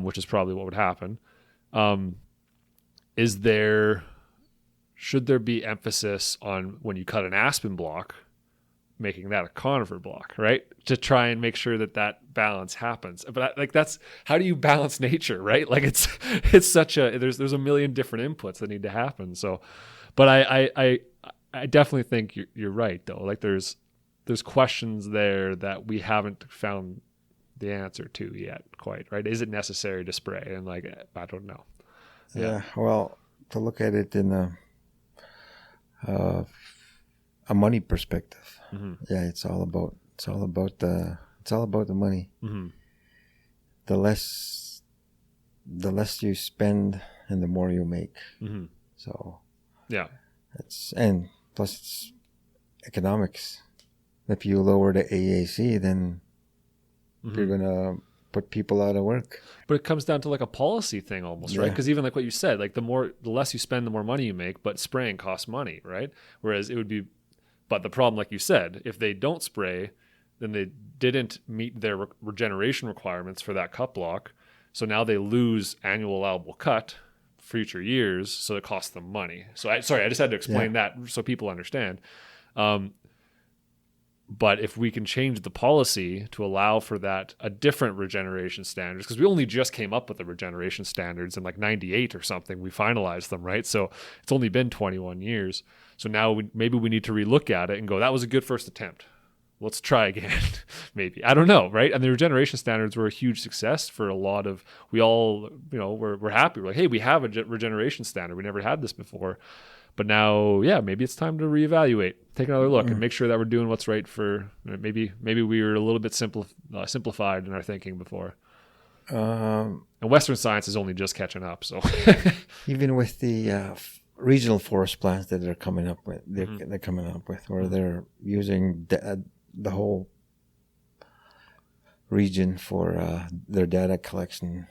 which is probably what would happen. Should there be emphasis on, when you cut an aspen block, making that a conifer block, right? To try and make sure that balance happens. But that's, how do you balance nature, right? Like it's such there's a million different inputs that need to happen. So, but I definitely think you're right though. Like there's questions there that we haven't found the answer to yet quite, right? Is it necessary to spray? And like, I don't know. Yeah. Well, to look at it in a money perspective, yeah, it's all about the money. Mm-hmm. The less you spend, and the more you make. Mm-hmm. So yeah, and plus it's economics. If you lower the AAC, then you're gonna put people out of work. But it comes down to like a policy thing almost, right? Because even like what you said, like the less you spend, the more money you make, but spraying costs money, right? Whereas it would be, but the problem, like you said, if they don't spray, then they didn't meet their regeneration requirements for that cut block. So now they lose annual allowable cut future years, so it costs them money. So I just had to explain that so people understand. But if we can change the policy to allow for that, a different regeneration standards, because we only just came up with the regeneration standards in like 98 or something, we finalized them, right? So it's only been 21 years. So now maybe we need to relook at it and go, that was a good first attempt. Let's try again. Maybe. I don't know, right? And the regeneration standards were a huge success for a lot of, we all, we're happy. We're like, hey, we have a regeneration standard. We never had this before. But now, maybe it's time to reevaluate, take another look, and make sure that we're doing what's right for. Maybe we were a little bit simplified in our thinking before. And Western science is only just catching up. So even with the regional forest plans that they're coming up with, or they're using the whole region for their data collection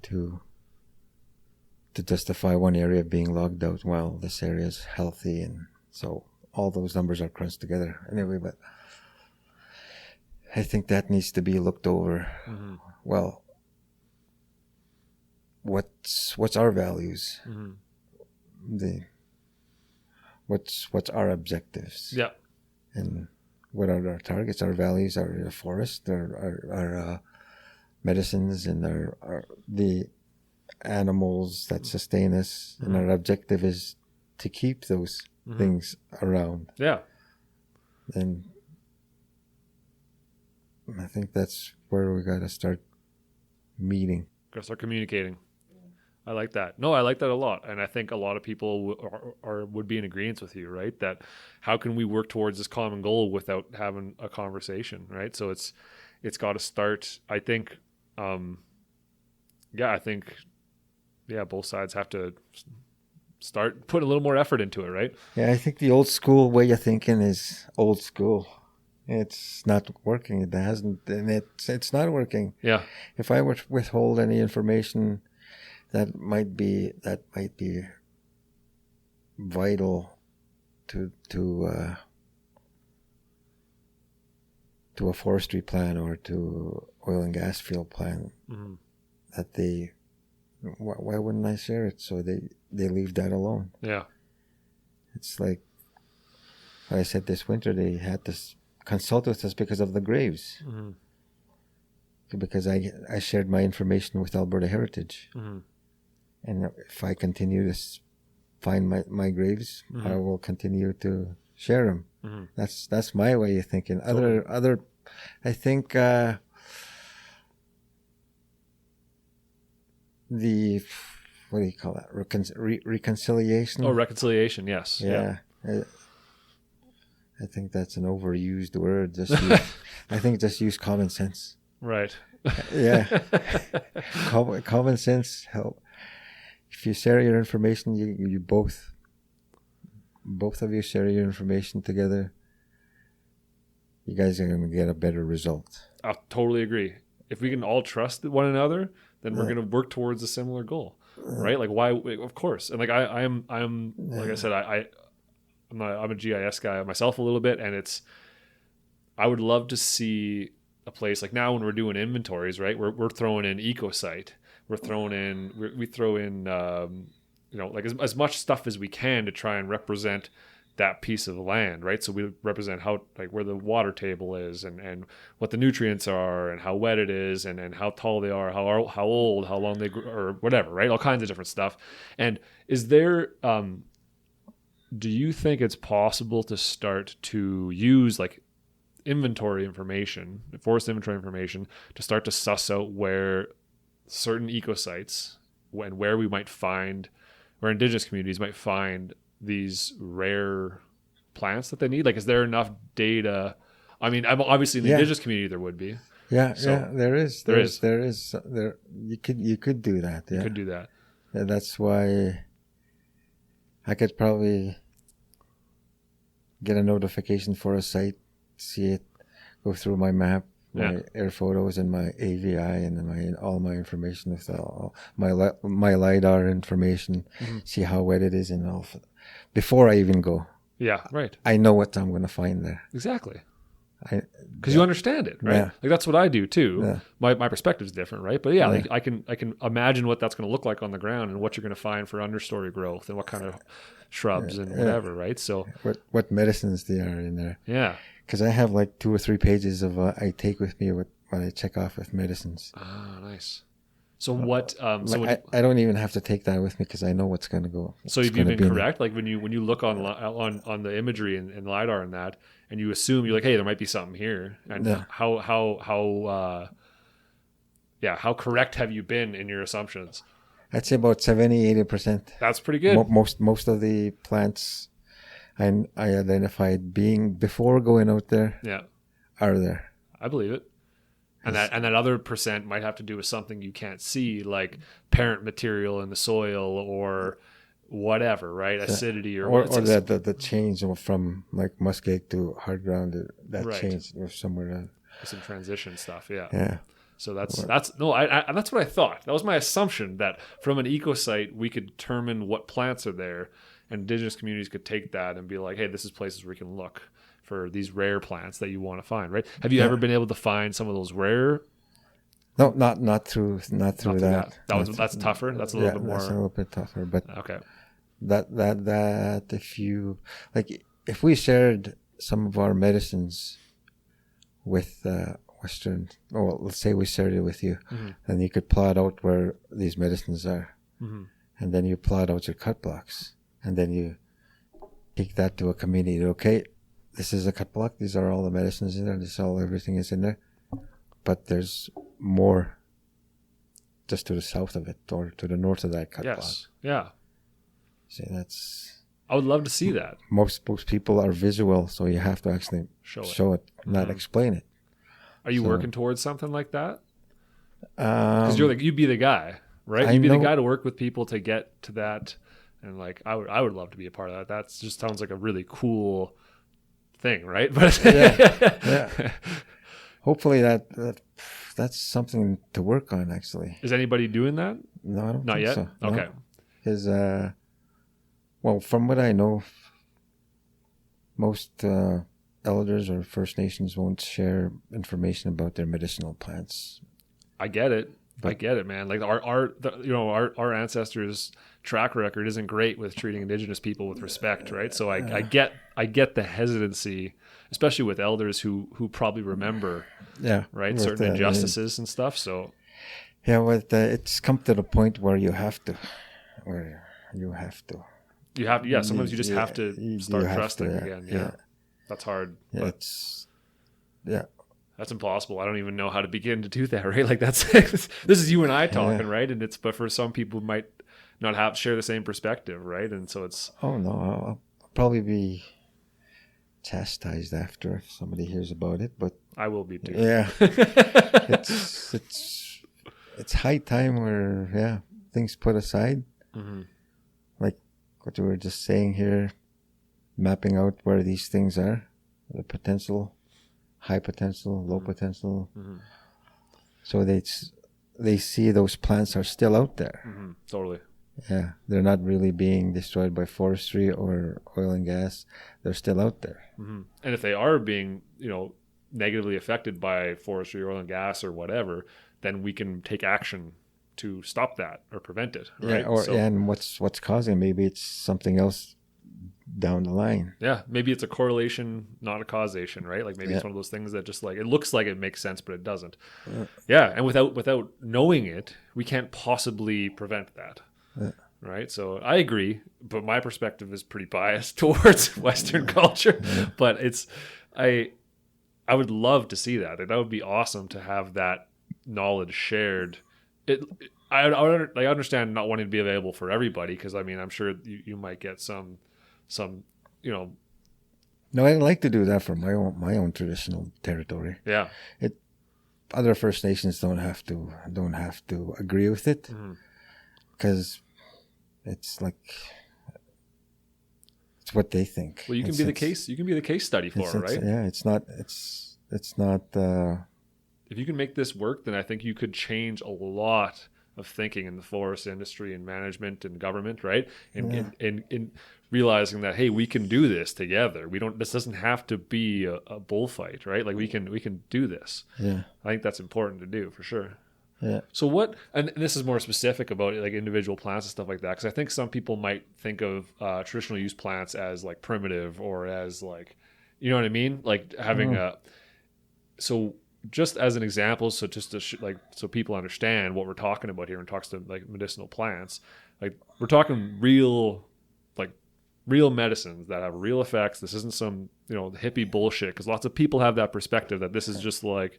to justify one area being logged out while this area is healthy, and so all those numbers are crunched together anyway. But I think that needs to be looked over. Well, what's our values? What's our objectives? Yeah. And what are our targets? Our values are the forest, our medicines, and the animals that sustain us, and our objective is to keep those things around. Yeah. And I think that's where we got to start meeting. Got to start communicating. I like that. No, I like that a lot. And I think a lot of people would be in agreement with you, right? That how can we work towards this common goal without having a conversation, right? So it's got to start, I think, both sides have to start putting a little more effort into it, right? Yeah, I think the old school way of thinking is old school. It's not working. It hasn't, and it's not working. Yeah. If I were to withhold any information that might be vital to a forestry plan or to oil and gas field plan, that why wouldn't I share it? So they leave that alone. Yeah. It's like I said this winter, they had to consult with us because of the graves. Because I shared my information with Alberta Heritage. And if I continue to find my graves, I will continue to share them. That's my way of thinking. Other, I think the, what do you call that? Reconciliation. Oh, reconciliation. Yes. Yeah. I think that's an overused word. I think just use common sense. Right. Yeah. Common sense help. If you share your information, you both of you share your information together, you guys are going to get a better result. I totally agree. If we can all trust one another, then we're going to work towards a similar goal, right? Like why? Of course. And like I'm like I said, I'm a GIS guy myself a little bit, and I would love to see a place like now when we're doing inventories, right? We're throwing in ecosite. We're throwing in, we throw in, like as much stuff as we can to try and represent that piece of land, right? So we represent how, like where the water table is and what the nutrients are and how wet it is and how tall they are, how old, how long they grew, or whatever, right? All kinds of different stuff. And is there, do you think it's possible to start to use like inventory information, forest inventory information, to start to suss out where certain ecosites and where we might find, where Indigenous communities might find these rare plants that they need? Like, is there enough data? I mean, obviously in the Indigenous community there would be. Yeah, there is. You could do that. Yeah. You could do that. Yeah, that's why I could probably get a notification for a site, see it, go through my map, my air photos and my AVI and all my information with all my LiDAR information, see how wet it is and all. Before I even go. Yeah, right. I know what I'm going to find there. Exactly. because you understand it, right? Yeah. Like that's what I do too. Yeah. My perspective is different, right? But yeah, Yeah. like I can imagine what that's going to look like on the ground and what you're going to find for understory growth and what kind of shrubs and whatever, right? So what medicines they are in there. yeah. Because I have like 2 or 3 pages of I take with me what I check off with medicines. Ah, nice. So what? I don't even have to take that with me because I know what's going to go. So have you been correct? Like when you look on the imagery and LiDAR and that, and you assume you're like, hey, there might be something here. And how correct have you been in your assumptions? I'd say about 70-80%. That's pretty good. Most of the plants I identified being before going out there are there. I believe it. And that other percent might have to do with something you can't see, like parent material in the soil or whatever, right? Acidity or the change from like muskeg to hard ground. That right. change or somewhere. Some transition stuff, yeah. Yeah. So that's what I thought. That was my assumption that from an eco site we could determine what plants are there, and Indigenous communities could take that and be like, hey, this is places where we can look for these rare plants that you want to find, right? Have you ever been able to find some of those rare? No, not through that. That's tougher. That's a little bit more. That's a little bit tougher, but okay. That if we shared some of our medicines with Western, let's say we shared it with you, then you could plot out where these medicines are, and then you plot out your cut blocks, and then you take that to a community. Okay. This is a cut block. These are all the medicines in there. Everything is in there. But there's more just to the south of it or to the north of that cut block. Yeah. See, I would love to see that. Most people are visual, so you have to actually show it, not explain it. Are you working towards something like that? Because you'd be the guy, right? You'd be the guy to work with people to get to that. And like, I would love to be a part of that. That just sounds like a really cool thing, right? But yeah. Hopefully that's something to work on. Actually, is anybody doing that? No, I don't. Not think yet. So. Okay. Because from what I know, most elders or First Nations won't share information about their medicinal plants. I get it. I get it, man. Like our ancestors' track record isn't great with treating Indigenous people with respect, right? So I get the hesitancy, especially with elders who probably remember, right, certain injustices and stuff. So it's come to the point where you have to. Sometimes you just have to start trusting again. Yeah. That's hard. Yeah. That's impossible. I don't even know how to begin to do that, right? Like this is you and I talking, right? And but for some people might not share the same perspective, right? And so it's. Oh no, I'll probably be chastised after if somebody hears about it, but I will be too. Yeah, it's high time where things put aside, like what you were just saying here, mapping out where these things are, the potential. High potential, low potential. So they see those plants are still out there. Totally. Yeah, they're not really being destroyed by forestry or oil and gas. They're still out there. And if they are being, negatively affected by forestry, oil and gas, or whatever, then we can take action to stop that or prevent it. Right? Yeah, and what's causing? Maybe it's something else down the line. Yeah, maybe it's a correlation, not a causation, right? Like maybe it's one of those things that just like it looks like it makes sense, but it doesn't. Yeah, and without knowing it, we can't possibly prevent that. Right? So I agree, but my perspective is pretty biased towards Western culture. But I would love to see that. That would be awesome to have that knowledge shared. I understand not wanting to be available for everybody because I mean I'm sure you might get some. No, I like to do that for my own traditional territory. Yeah. Other First Nations don't have to agree with it because it's like it's what they think. Well, you can be the case. You can be the case study for it, right? Yeah, it's not. If you can make this work, then I think you could change a lot of thinking in the forest industry and management and government, right? And realizing that, hey, we can do this together. This doesn't have to be a bullfight, right? Like we can do this. Yeah. I think that's important to do for sure. Yeah. So what, and this is more specific about like individual plants and stuff like that, because I think some people might think of traditional use plants as like primitive or as like, you know what I mean? Like having so just as an example, so just to so people understand what we're talking about here and talks to like medicinal plants, like we're talking real medicines that have real effects. This isn't some, hippie bullshit, because lots of people have that perspective that this is just like,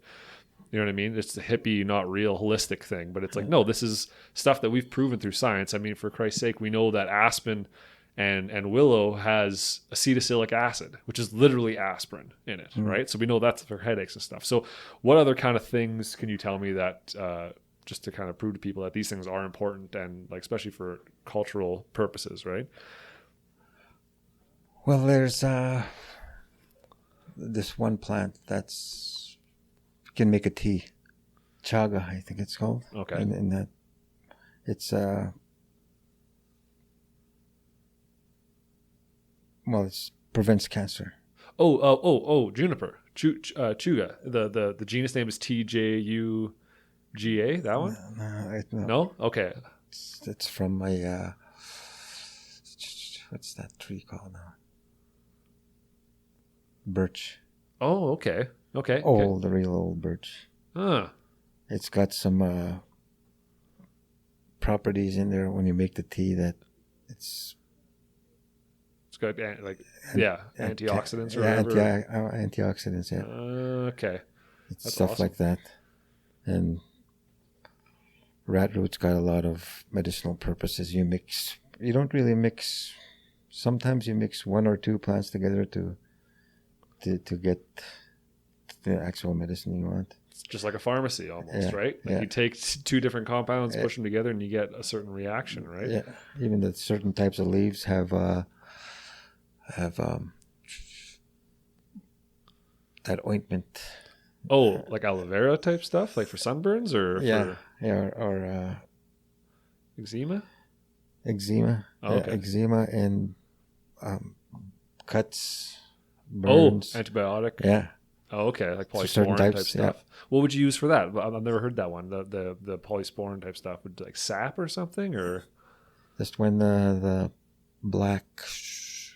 you know what I mean? It's the hippie, not real, holistic thing. But it's like, no, this is stuff that we've proven through science. I mean, for Christ's sake, we know that aspen and willow has acetylsalic acid, which is literally aspirin in it, right? So we know that's for headaches and stuff. So what other kind of things can you tell me that just to kind of prove to people that these things are important and like especially for cultural purposes, right? Well, there's this one plant that's can make a tea, chaga, I think it's called. Okay. And that it's it prevents cancer. Juniper, Chuga. The genus name is TJUGA. That one? No. Okay. It's from a what's that tree called now? Birch. Oh, okay. Okay. The real old birch. Huh. It's got some properties in there when you make the tea that it's got antioxidants or whatever. Antioxidants, yeah. Okay. It's stuff awesome. Like that. And rat root's got a lot of medicinal purposes. You don't really mix. Sometimes you mix one or two plants together to get the actual medicine you want. It's just like a pharmacy almost, right? Like yeah. You take two different compounds, push them together, and you get a certain reaction, right? Yeah. Even the certain types of leaves have that ointment. Oh, like aloe vera type stuff, like for sunburns or or eczema. Eczema. Oh, okay. Eczema and cuts, burns. Oh, antibiotic. Yeah. Oh, okay, like polysporin type stuff. Yeah. What would you use for that? I've never heard that one. The polysporin type stuff would like sap or something, or just when the black spruce.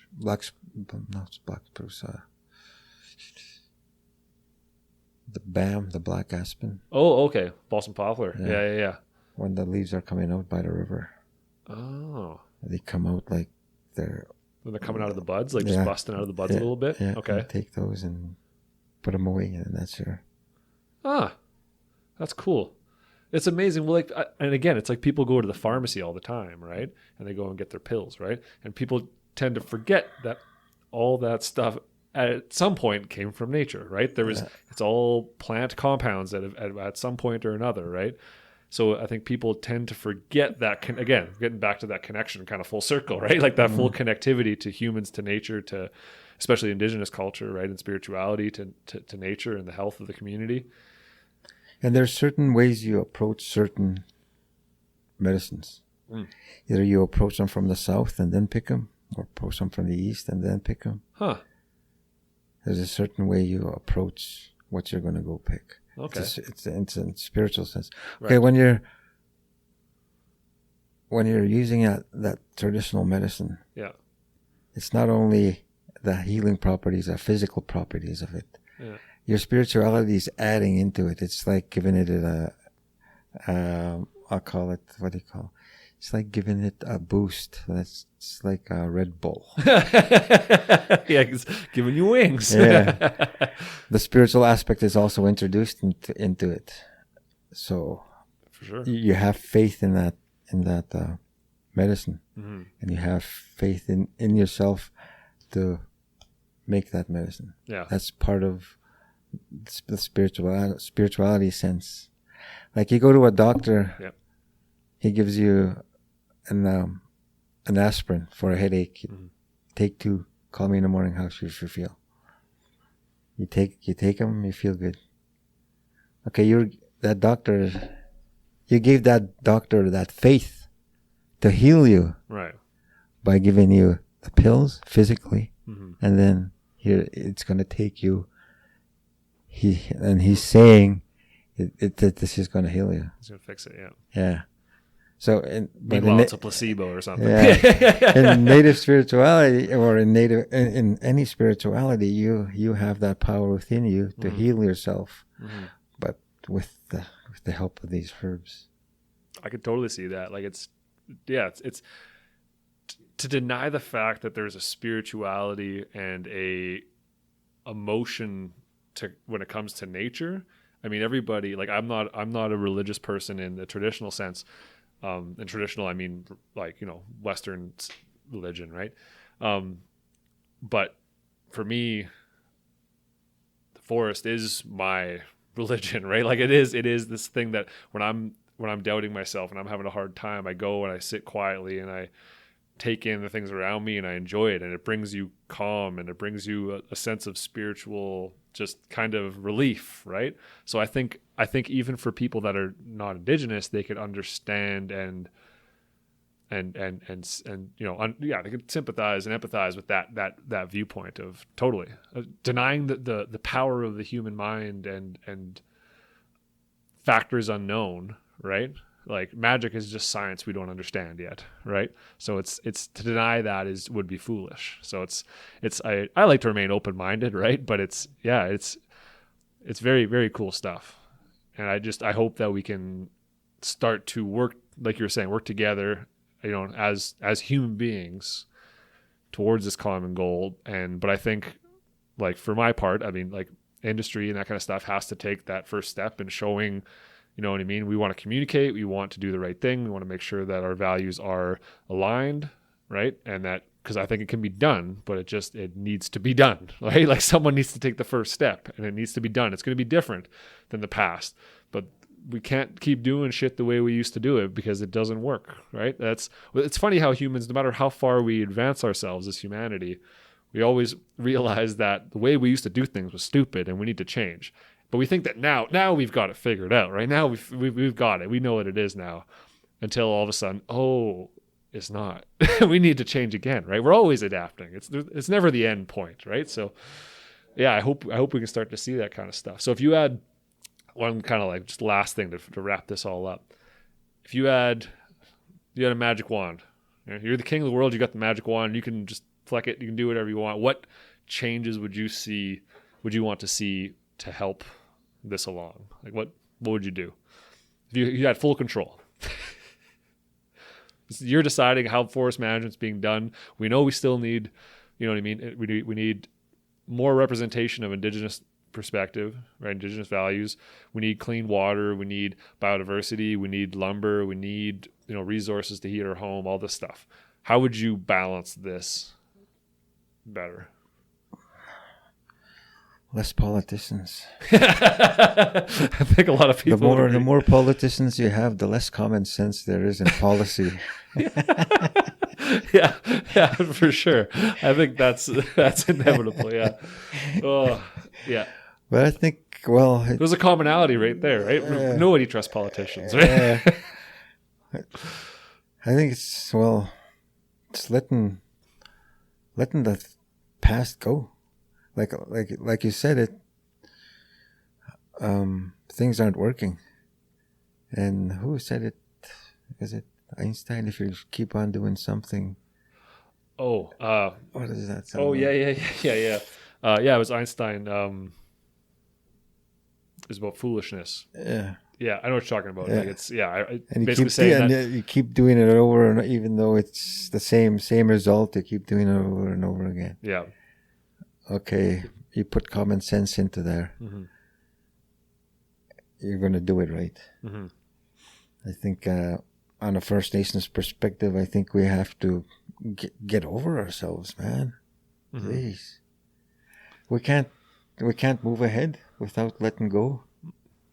The BAM, the black aspen. Oh, okay. Balsam poplar. Yeah. When the leaves are coming out by the river. Oh. They come out like they're... When they're coming out of the buds, like just busting out of the buds a little bit? Yeah, okay. Take those and put them away, and that's your... That's cool. It's amazing. Well, and again, it's like people go to the pharmacy all the time, right? And they go and get their pills, right? And people tend to forget that all that stuff at some point came from nature, right? It's all plant compounds that have at some point or another, right? So I think people tend to forget that, again, getting back to that connection, kind of full circle, right? Like that full connectivity to humans, to nature, to especially indigenous culture, right? And spirituality to nature and the health of the community. And there's certain ways you approach certain medicines. Either you approach them from the south and then pick them, or approach them from the east and then pick them. Huh. There's a certain way you approach what you're going to go pick. Okay. It's a spiritual sense. Right. Okay, when you're using that traditional medicine, it's not only the healing properties, the physical properties of it. Yeah. Your spirituality is adding into it. It's like giving it I'll call it, what do you call it? It's like giving it a boost. It's like a Red Bull. Yeah, it's giving you wings. Yeah. The spiritual aspect is also introduced into it. So for sure, you have faith in that medicine, mm-hmm. and you have faith in yourself to make that medicine. Yeah, that's part of the spirituality sense. Like you go to a doctor, he gives you an aspirin for a headache. Mm-hmm. Take 2. Call me in the morning. How should you feel? You take them. You feel good. Okay, you gave that doctor that faith to heal you, right? By giving you the pills physically, Mm-hmm. and then here it's going to take you. He's saying that this is going to heal you. He's gonna fix it. Yeah. Yeah. So, Meanwhile, it's a placebo or something. Yeah. In native spirituality, or in any spirituality, you have that power within you to heal yourself, but with the help of these herbs. I could totally see that. Like it's to deny the fact that there's a spirituality and a emotion to when it comes to nature. I mean, everybody, like I'm not a religious person in the traditional sense. In traditional, I mean, like, Western religion, right? But for me, the forest is my religion, right? Like it is this thing that when I'm doubting myself and I'm having a hard time, I go and I sit quietly and I take in the things around me and I enjoy it, and it brings you calm and it brings you a sense of spiritual just kind of relief, right? So I think even for people that are not Indigenous, they could understand and they could sympathize and empathize with that viewpoint of totally denying the power of the human mind and factors unknown, right? Like magic is just science we don't understand yet, right? So it's to deny that would be foolish. So I like to remain open-minded, right? But it's very, very cool stuff. And I hope that we can start to work, like you were saying, work together, as human beings towards this common goal. But I think, like for my part, I mean, like industry and that kind of stuff has to take that first step in showing. You know what I mean? We want to communicate. We want to do the right thing. We want to make sure that our values are aligned, right? And that, because I think it can be done, but it needs to be done, right? Like someone needs to take the first step and it needs to be done. It's going to be different than the past, but we can't keep doing shit the way we used to do it because it doesn't work, right? It's funny how humans, no matter how far we advance ourselves as humanity, we always realize that the way we used to do things was stupid and we need to change. But we think that now we've got it figured out, right? Now we've got it. We know what it is now. Until all of a sudden, it's not. We need to change again, right? We're always adapting. It's never the end point, right? So, yeah, I hope we can start to see that kind of stuff. So if you had one kind of like just last thing to wrap this all up, if you had a magic wand, you're the king of the world. You got the magic wand. You can just flick it. You can do whatever you want. What changes would you want to see to help this along? Like what would you do if you had full control? You're deciding how forest management's being done. We know we still need, you know what I mean? We need more representation of Indigenous perspective, right? Indigenous values. We need clean water. We need biodiversity. We need lumber. We need, resources to heat our home, all this stuff. How would you balance this better? Less politicians. I think a lot of people. The more politicians you have, the less common sense there is in policy. yeah, for sure. I think that's inevitable. Yeah. Oh, yeah. But I think, well, there's a commonality right there, right? Nobody trusts politicians, right? I think it's letting the past go. Like you said, things aren't working. And who said it? Is it Einstein? If you keep on doing something. What does that sound? Oh, like? Yeah. It was Einstein. It's about foolishness. Yeah. Yeah, I know what you're talking about. Yeah. And basically saying that you keep doing it over, and even though it's the same result, you keep doing it over and over again. Yeah. Okay, you put common sense into there. Mm-hmm. You're going to do it right. Mm-hmm. I think on a First Nations perspective, I think we have to get over ourselves, man. Mm-hmm. Please. We can't move ahead without letting go.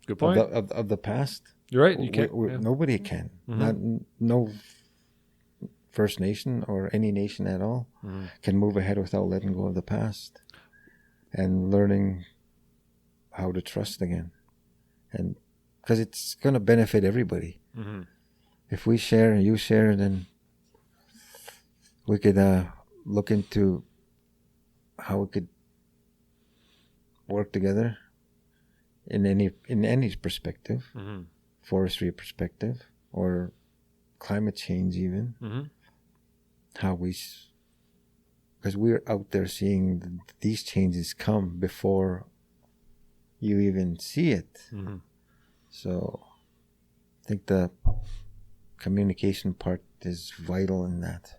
Good point. Of the past. You're right. You can't. Nobody can. Mm-hmm. No First Nation or any nation at all can move ahead without letting go of the past and learning how to trust again. And because it's going to benefit everybody. Mm-hmm. If we share and you share, then we could look into how we could work together in any perspective, forestry perspective or climate change even. How because we're out there seeing these changes come before you even see it. So I think the communication part is vital in that.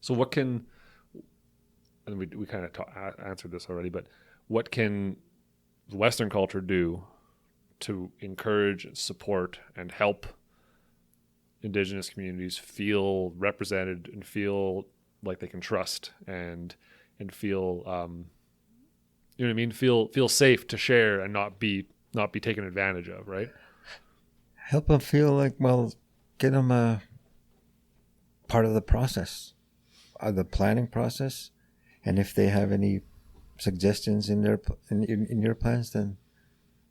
So what can, and we kind of answered this already, but what can the Western culture do to encourage, support, and help Indigenous communities feel represented and feel like they can trust and feel you know what I mean, feel safe to share and not be taken advantage of, right? Help them feel like, well, get them a part of the process, the planning process, and if they have any suggestions in your plans, then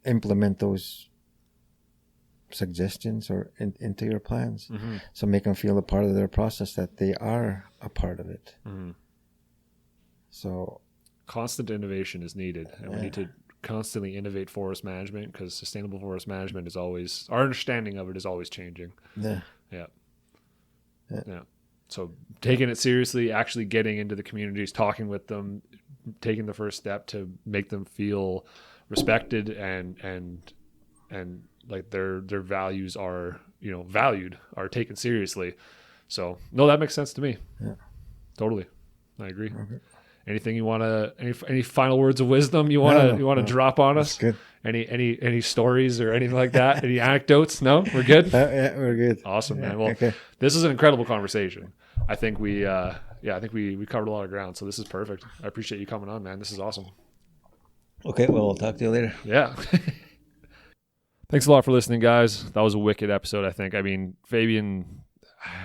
implement those suggestions or into your plans. So make them feel a part of their process, that they are a part of it. So constant innovation is needed, and we need to constantly innovate forest management, because sustainable forest management is always, our understanding of it is always changing. Yeah. So taking it seriously, actually getting into the communities, talking with them, taking the first step to make them feel respected and like their values are, you know, valued, are taken seriously. So no, that makes sense to me. Totally, I agree. Anything you want to, any final words of wisdom you want to drop on us? Good. Any stories or anything like that? Any anecdotes? No, we're good. Yeah, we're good. Awesome, man. Well, this is an incredible conversation. I think we covered a lot of ground. So this is perfect. I appreciate you coming on, man. This is awesome. Okay, well, we'll talk to you later. Yeah. Thanks a lot for listening, guys. That was a wicked episode, I think. I mean, Fabian,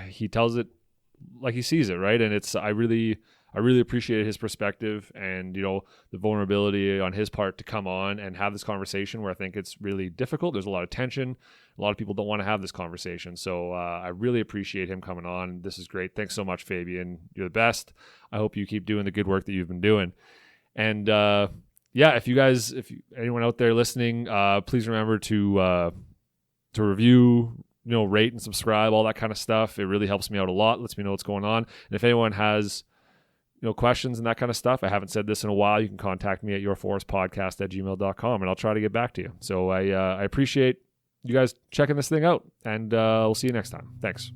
he tells it like he sees it, right? And I really appreciated his perspective and, you know, the vulnerability on his part to come on and have this conversation where I think it's really difficult. There's a lot of tension. A lot of people don't want to have this conversation. So I really appreciate him coming on. This is great. Thanks so much, Fabian. You're the best. I hope you keep doing the good work that you've been doing. And if anyone out there listening, please remember to review, you know, rate and subscribe, all that kind of stuff. It really helps me out a lot. Lets me know what's going on. And if anyone has, you know, questions and that kind of stuff, I haven't said this in a while, you can contact me at yourforestpodcast@gmail.com and I'll try to get back to you. So I appreciate you guys checking this thing out, and we'll see you next time. Thanks.